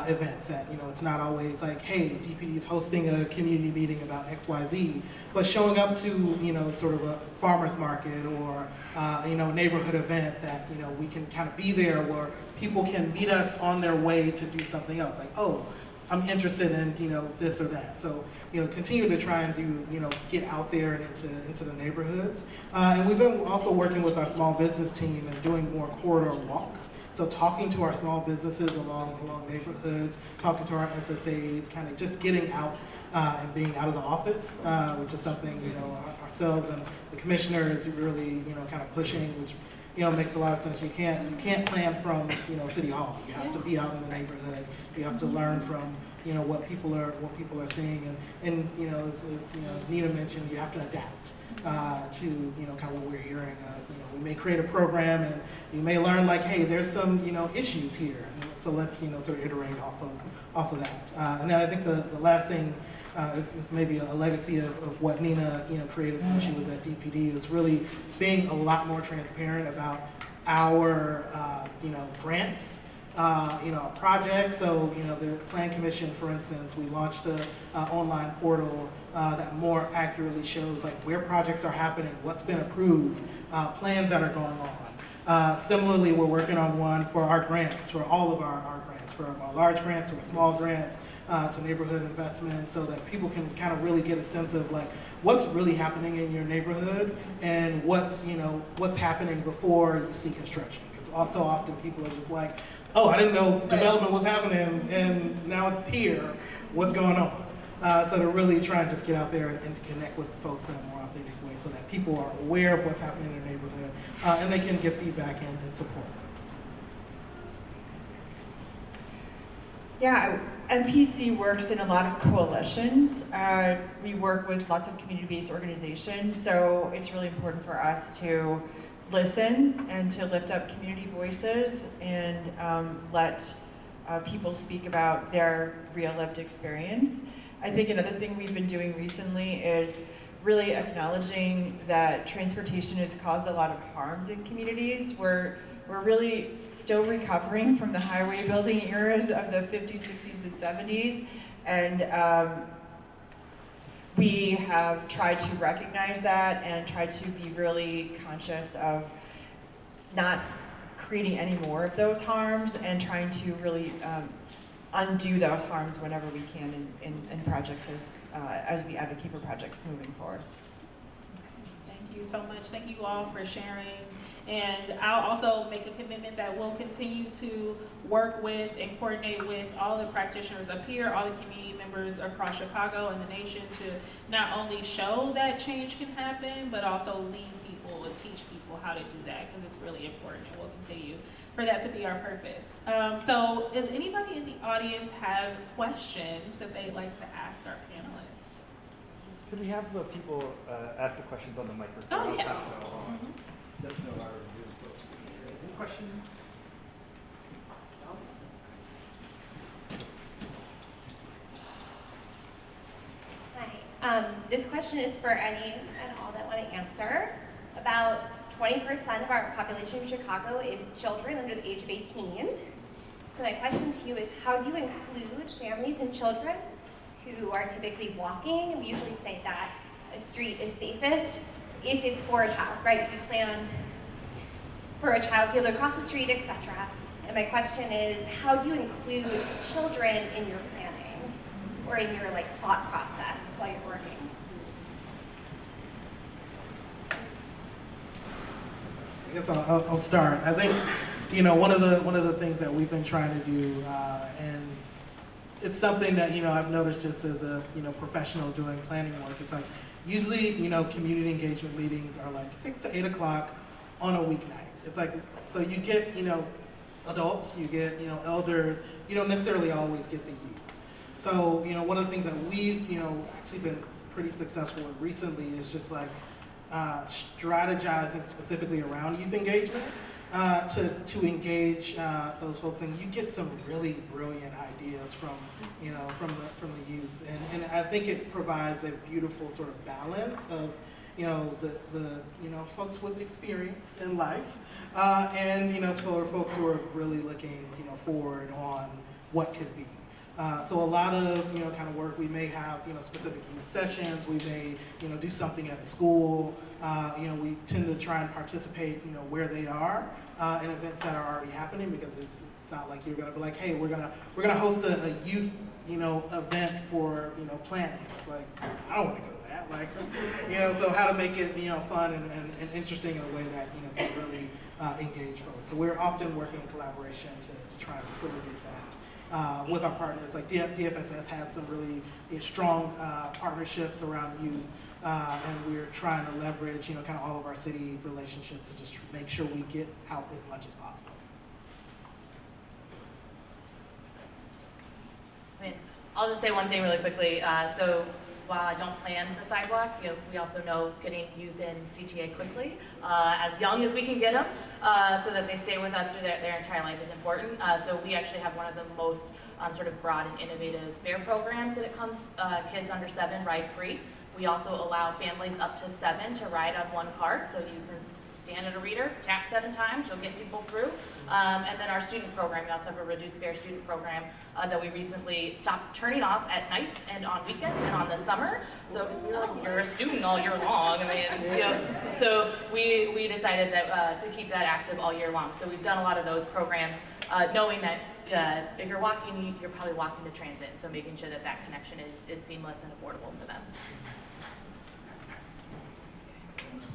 events that, you know, it's not always like, hey, DPD is hosting a community meeting about XYZ, but showing up to, you know, sort of a farmer's market or, you know, neighborhood event that, you know, we can kind of be there where people can meet us on their way to do something else. Like, oh, I'm interested in, you know, this or that. So, you know, continue to try and do, you know, get out there and into the neighborhoods. And we've been also working with our small business team and doing more corridor walks. So talking to our small businesses along neighborhoods, talking to our SSAs, kind of just getting out and being out of the office, which is something, you know, ourselves and the commissioner is really, you know, kind of pushing, which, you know, makes a lot of sense. You can't plan from, you know, City Hall. You have to be out in the neighborhood. You have to learn from, you know, what people are seeing, and you know, as you know, Nina mentioned, you have to adapt to, you know, kind of what we're hearing. You know, we may create a program, and you may learn like, hey, there's some, you know, issues here, so let's, you know, sort of iterate off of that. And then I think the last thing is maybe a legacy of what Nina, you know, created when she was at DPD, is really being a lot more transparent about our, you know, grants, you know, projects. So, you know, the Plan Commission, for instance, we launched a online portal that more accurately shows like where projects are happening, what's been approved, plans that are going on. Similarly, we're working on one for our grants, for all of our grants, for our large grants or small grants, to neighborhood investment, so that people can kind of really get a sense of like what's really happening in your neighborhood and what's, you know, what's happening before you see construction. Because also often people are just like, oh, I didn't know development was happening and now it's here. What's going on? So to really try and just get out there and to connect with folks in a more authentic way, so that people are aware of what's happening in their neighborhood and they can give feedback and support. Yeah, MPC works in a lot of coalitions. We work with lots of community-based organizations, so it's really important for us to listen and to lift up community voices and let people speak about their real lived experience. I think another thing we've been doing recently is really acknowledging that transportation has caused a lot of harms in communities. We're really still recovering from the highway building eras of the 50s, 60s, and 70s. And we have tried to recognize that and try to be really conscious of not creating any more of those harms and trying to really undo those harms whenever we can in projects as we advocate for projects moving forward. Thank you so much. Thank you all for sharing. And I'll also make a commitment that we'll continue to work with and coordinate with all the practitioners up here, all the community members across Chicago and the nation to not only show that change can happen, but also lead people and teach people how to do that, because it's really important, and we'll continue for that to be our purpose. So does anybody in the audience have questions that they'd like to ask our panelists? Could we have people ask the questions on the microphone? Oh, yeah. So, just so our Zoom folks can hear. Any questions? Hi. This question is for any and all that want to answer. About 20% of our population in Chicago is children under the age of 18. So my question to you is, how do you include families and children who are typically walking? And we usually say that a street is safest if it's for a child, right? If you plan for a child to be able to cross the street, etc. And my question is, how do you include children in your planning or in your thought process while you're working? I guess I'll start. I think, one of the things that we've been trying to do, and it's something that, I've noticed just as a, professional doing planning work. It's like, usually, community engagement meetings are like 6 to 8 o'clock on a weeknight. It's like, so you get, adults, you get, elders, you don't necessarily always get the youth. So, one of the things that we've, actually been pretty successful with recently is just like strategizing specifically around youth engagement to engage those folks, and you get some really brilliant ideas from the youth, and I think it provides a beautiful sort of balance of the folks with experience in life, and for folks who are really looking forward on what could be. So a lot of kind of work, we may have specific youth sessions, we may do something at a school, we tend to try and participate where they are in events that are already happening, because it's not like you're going to be like, hey, we're gonna host a youth event for planning. It's like, I don't want to go to that, like so how to make it fun and interesting in a way that can really engage folks. So we're often working in collaboration to try and facilitate that with our partners. Like DFSS has some really strong partnerships around youth, and we're trying to leverage kind of all of our city relationships to just make sure we get out as much as possible. I'll just say one thing really quickly. So while I don't plan the sidewalk, we also know getting youth in CTA quickly, as young as we can get them, so that they stay with us through their entire life is important. So we actually have one of the most sort of broad and innovative fare programs when it comes kids under 7 ride free. We also allow families up to 7 to ride on one cart, so you can stand at a reader, tap 7 times, you'll get people through. And then our student program, we also have a reduced fare student program that we recently stopped turning off at nights and on weekends and on the summer. So because we were like, you're a student all year long. I mean, so we decided that to keep that active all year long. So we've done a lot of those programs, knowing that if you're walking, you're probably walking to transit. So making sure that that connection is seamless and affordable for them.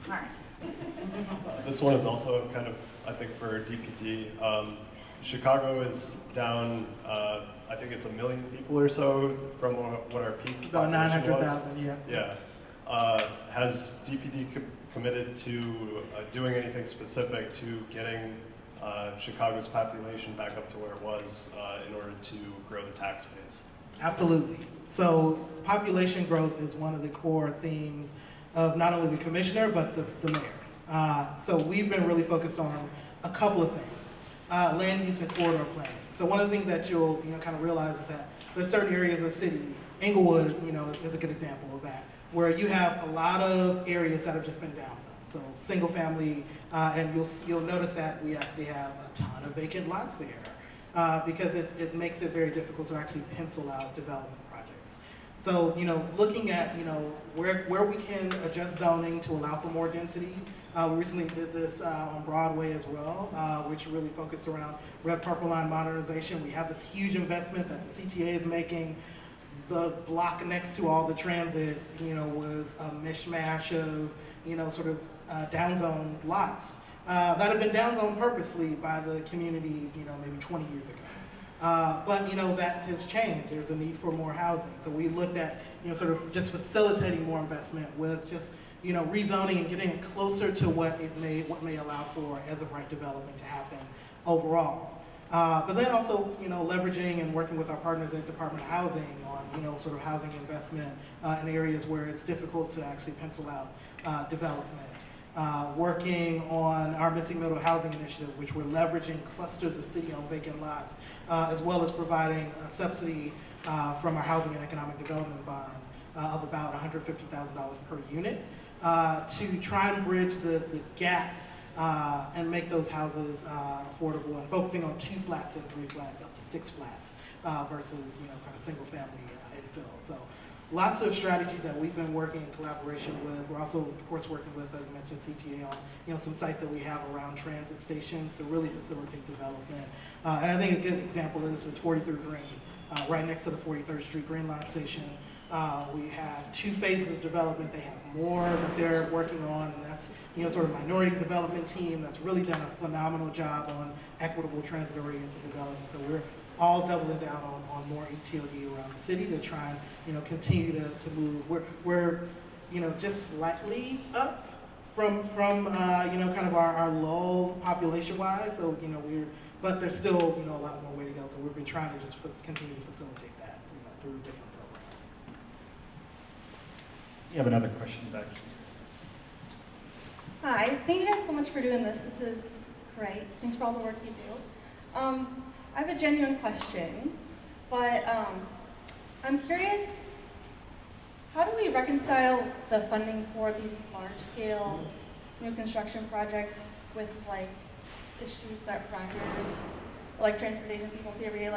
All right. This one is also kind of, I think, for DPD. Chicago is down, I think it's 1 million people or so from what our peak about population was. 900,000, yeah. Yeah. Has DPD committed to doing anything specific to getting Chicago's population back up to where it was in order to grow the tax base? Absolutely. So population growth is one of the core themes of not only the commissioner, but the mayor. So we've been really focused on a couple of things. land use and corridor planning. So one of the things that you'll kind of realize is that there's certain areas of the city, Inglewood is a good example of that, where you have a lot of areas that have just been downsized. So single family, and you'll notice that we actually have a ton of vacant lots there because it makes it very difficult to actually pencil out development projects. So looking at where we can adjust zoning to allow for more density. We recently did this on Broadway as well, which really focused around red purple line modernization. We have this huge investment that the CTA is making. The block next to all the transit, was a mishmash of, sort of downzone lots that have been downzoned purposely by the community, maybe 20 years ago. But that has changed. There's a need for more housing. So we looked at, sort of just facilitating more investment with just, rezoning and getting it closer to what may allow for as of right development to happen overall. But then also, leveraging and working with our partners at Department of Housing on, sort of housing investment in areas where it's difficult to actually pencil out development. Working on our Missing Middle Housing Initiative, which we're leveraging clusters of city-owned vacant lots, as well as providing a subsidy from our Housing and Economic Development Bond of about $150,000 per unit to try and bridge the gap and make those houses affordable, and focusing on 2 flats and 3 flats up to 6 flats versus kind of single family infill. So lots of strategies that we've been working in collaboration with. We're also, of course, working with, as I mentioned, CTA on some sites that we have around transit stations to really facilitate development. And I think a good example of this is 43rd Green, right next to the 43rd Street Green Line station. We have 2 phases of development. They have more that they're working on, and that's sort of minority development team that's really done a phenomenal job on equitable transit-oriented development. So we're all doubling down on more ETOD around the city to try and continue to move. We're just slightly up from kind of our lull population-wise. So but there's still a lot more way to go. So we've been trying to just continue to facilitate that through different programs. You have another question back here. Hi, thank you guys so much for doing this. This is great. Thanks for all the work you do. I have a genuine question, but I'm curious, how do we reconcile the funding for these large-scale new construction projects with issues that riders, transportation people see every day?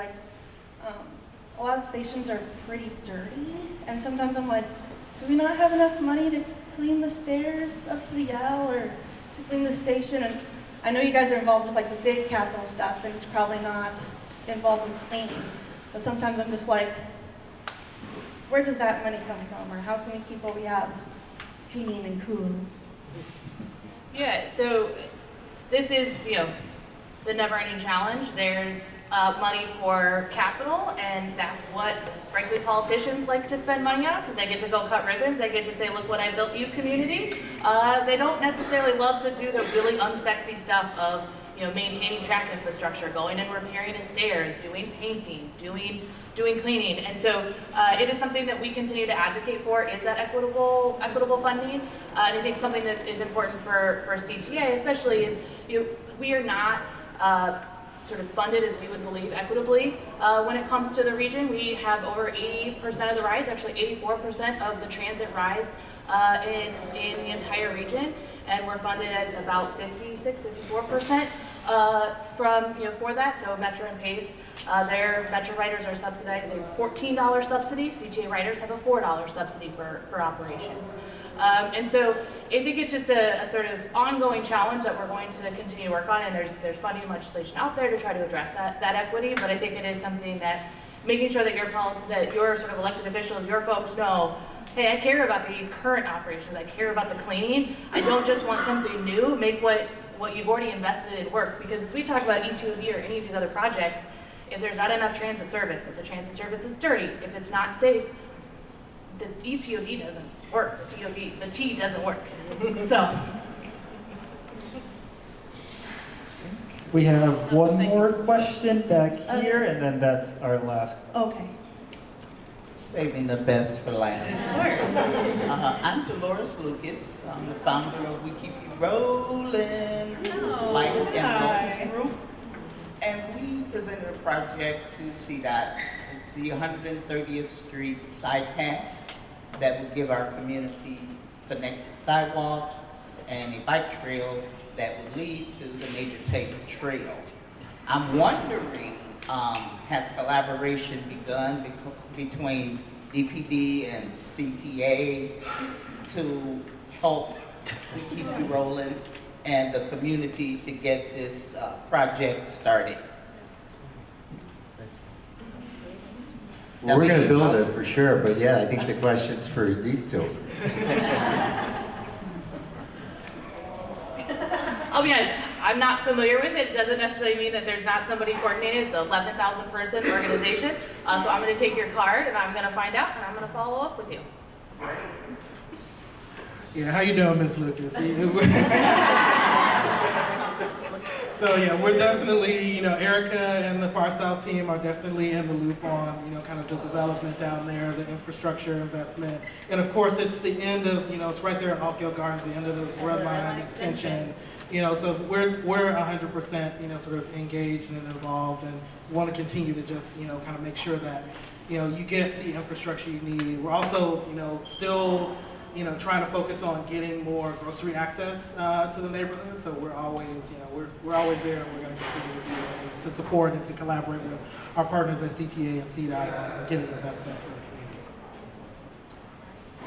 A lot of stations are pretty dirty, and sometimes I'm like, do we not have enough money to clean the stairs up to the L or to clean the station? And I know you guys are involved with the big capital stuff, and it's probably not involved with cleaning. But sometimes I'm just like, where does that money come from? Or how can we keep what we have clean and cool? Yeah, so this is, the never-ending challenge. There's money for capital, and that's what, frankly, politicians like to spend money on, because they get to go cut ribbons, they get to say, look what I built you, community. They don't necessarily love to do the really unsexy stuff of, maintaining track infrastructure, going and repairing the stairs, doing painting, doing cleaning. And so it is something that we continue to advocate for, is that equitable funding. And I think something that is important for CTA especially is, we are not sort of funded as we would believe equitably when it comes to the region. We have over 80% of the rides, actually 84% of the transit rides in the entire region, and we're funded at about 54% from for that. So Metro and Pace, their Metro riders are subsidized. They have a $14 subsidy. CTA riders have a $4 subsidy for operations. And so I think it's just a sort of ongoing challenge that we're going to continue to work on, and there's funding legislation out there to try to address that equity, but I think it is something that making sure that your sort of elected officials, your folks know, hey, I care about the current operations, I care about the cleaning, I don't just want something new, make what you've already invested in work, because as we talk about ETOD or any of these other projects, if there's not enough transit service, if the transit service is dirty, if it's not safe, the ETOD doesn't work, the T doesn't work, so. We have one more question back here, and then that's our last. Okay. Saving the best for last. Of course. I'm Dolores Lucas. I'm the founder of We Keep You Rolling Light and Wellness Group. And we presented a project to CDOT, it's the 130th Street side path that would give our communities connected sidewalks and a bike trail that would lead to the Major Taylor Trail. I'm wondering, has collaboration begun between DPD and CTA to help keep you rolling and the community to get this project started? Well, we're gonna build it for sure, but yeah, I think the question's for these two. I'll be honest, I'm not familiar with it. It doesn't necessarily mean that there's not somebody coordinated. It's an 11,000 person organization. So I'm gonna take your card and I'm gonna find out and I'm gonna follow up with you. Yeah, how you doing, Ms. Lucas? So yeah, we're definitely, Erica and the Far South team are definitely in the loop on, kind of the development down there, the infrastructure investment. And of course, it's the end of, it's right there at Oakdale Gardens, the end of the Red Line extension. So we're 100%, sort of engaged and involved and want to continue to just, kind of make sure that, you get the infrastructure you need. We're also, still, trying to focus on getting more grocery access to the neighborhood. So we're always, we're always there, and we're going to continue to support and to collaborate with our partners at CTA and CDOT on getting investment for the community.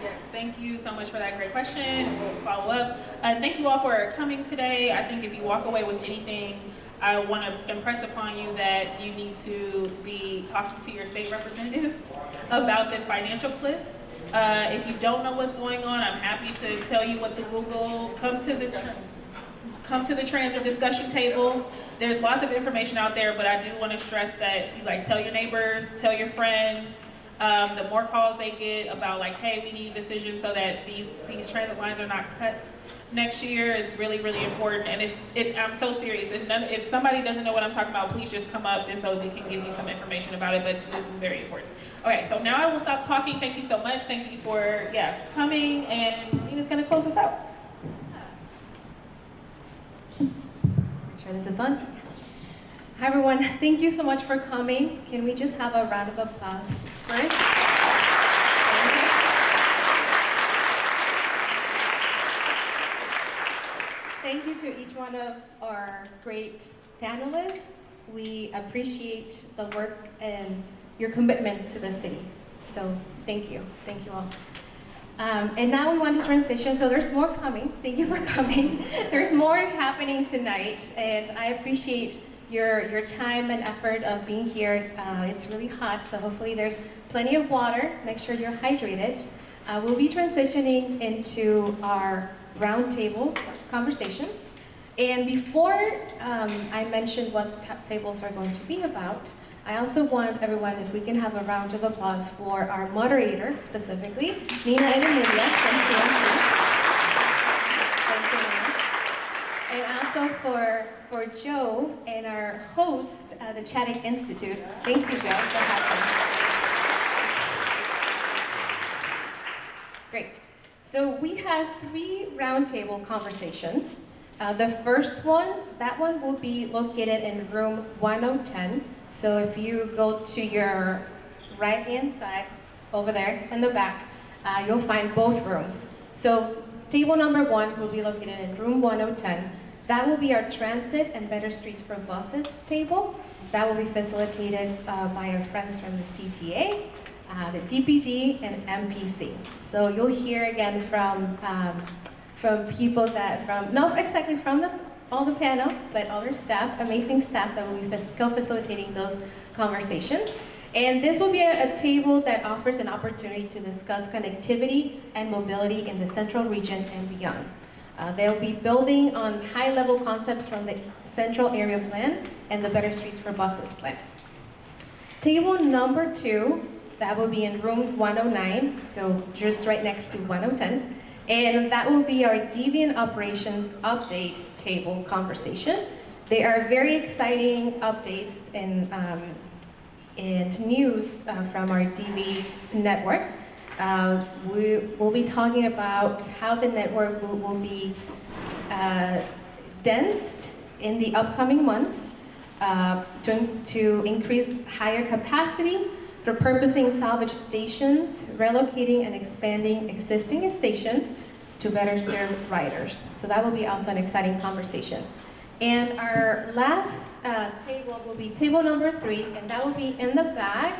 Yes, thank you so much for that great question. We'll follow up. Thank you all for coming today. I think if you walk away with anything, I want to impress upon you that you need to be talking to your state representatives about this financial cliff. If you don't know what's going on, I'm happy to tell you what to Google. Come to the transit discussion table. There's lots of information out there, but I do want to stress that you tell your neighbors, tell your friends. The more calls they get about hey, we need a decision so that these transit lines are not cut next year is really, really important. And I'm so serious. If somebody doesn't know what I'm talking about, please just come up and so we can give you some information about it. But this is very important. Okay, so now I will stop talking. Thank you so much. Thank you for coming, and Nina's gonna close us out. Make sure this is on. Hi everyone, thank you so much for coming. Can we just have a round of applause first? Thank you to each one of our great panelists. We appreciate the work and your commitment to the city. So thank you all. And now we want to transition, so there's more coming. Thank you for coming. There's more happening tonight, and I appreciate your time and effort of being here. It's really hot, so hopefully there's plenty of water. Make sure you're hydrated. We'll be transitioning into our roundtable conversation. And before I mention what tables are going to be about, I also want everyone, if we can have a round of applause for our moderator, specifically, Nina and Emilia from CMC. And also for Joe and our host, the Chaddick Institute. Thank you, Joe, for having us. Great. So we have 3 roundtable conversations. The first one, that one will be located in room 1010. So if you go to your right-hand side, over there in the back, you'll find both rooms. So table number 1 will be located in room 1010. That will be our transit and better streets for buses table. That will be facilitated by our friends from the CTA, the DPD, and MPC. So you'll hear again from people not exactly from all the panel, but other staff, amazing staff that will be co-facilitating those conversations. And this will be a table that offers an opportunity to discuss connectivity and mobility in the central region and beyond. They'll be building on high-level concepts from the Central Area Plan and the Better Streets for Buses Plan. Table number 2, that will be in room 109, so just right next to 1010. And that will be our Deviant Operations Update Table conversation. They are very exciting updates and news from our DV network. We will be talking about how the network will be dense in the upcoming months, to increase higher capacity, repurposing salvage stations, relocating and expanding existing stations to better serve riders. So that will be also an exciting conversation. And our last table will be table number 3, and that will be in the back.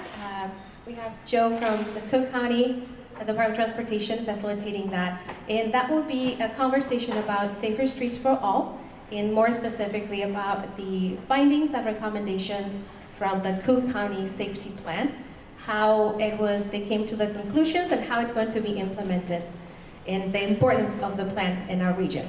We have Joe from the Cook County Department of Transportation facilitating that. And that will be a conversation about safer streets for all, and more specifically about the findings and recommendations from the Cook County Safety Plan, how they came to the conclusions and how it's going to be implemented, and the importance of the plan in our region.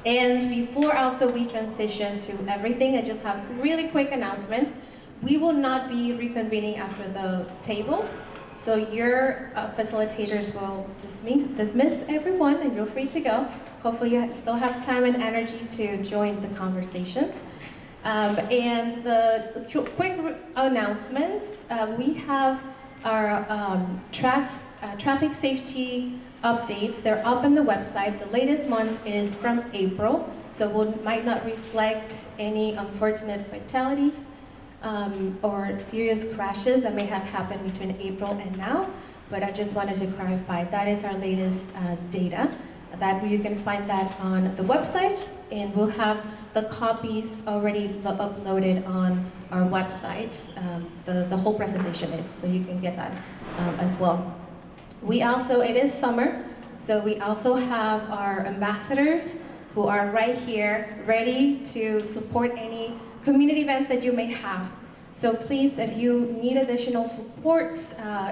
And before also we transition to everything, I just have really quick announcements. We will not be reconvening after the tables, so your facilitators will dismiss everyone and you're free to go. Hopefully you still have time and energy to join the conversations. And the quick announcements, we have our traffic safety updates. They're up on the website. The latest month is from April, so it might not reflect any unfortunate fatalities or serious crashes that may have happened between April and now, but I just wanted to clarify that is our latest data. That you can find that on the website, and we'll have the copies already uploaded on our website. The whole presentation is, so you can get that as well. We also, it is summer, so we also have our ambassadors who are right here, ready to support any community events that you may have. So please, if you need additional support,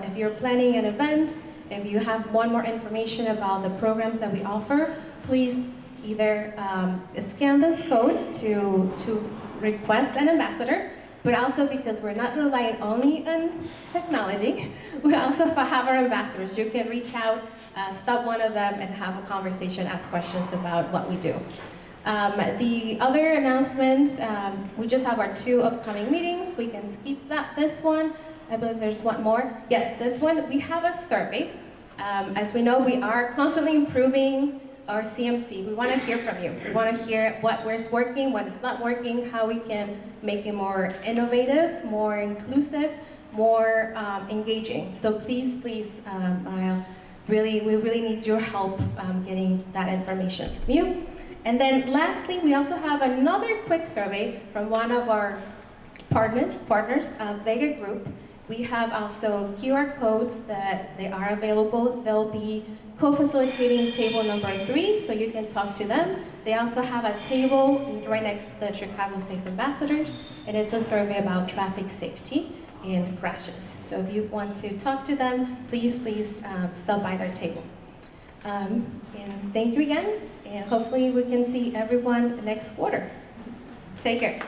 if you're planning an event, if you want more information about the programs that we offer, please either scan this code to request an ambassador, but also because we're not relying only on technology, we also have our ambassadors. You can reach out, stop one of them, and have a conversation, ask questions about what we do. The other announcements, we just have our 2 upcoming meetings. We can skip this one. I believe there's one more. Yes, this one, we have a survey. As we know, we are constantly improving our CMC. We want to hear from you. We want to hear where's working, what is not working, how we can make it more innovative, more inclusive, more engaging. So please, we really need your help getting that information from you. And then lastly, we also have another quick survey from one of our partners, Vega Group. We have also QR codes that they are available. They'll be co-facilitating table number 3, so you can talk to them. They also have a table right next to the Chicago Safe Ambassadors, and it's a survey about traffic safety and crashes. So if you want to talk to them, please stop by their table. And thank you again, and hopefully we can see everyone next quarter. Take care.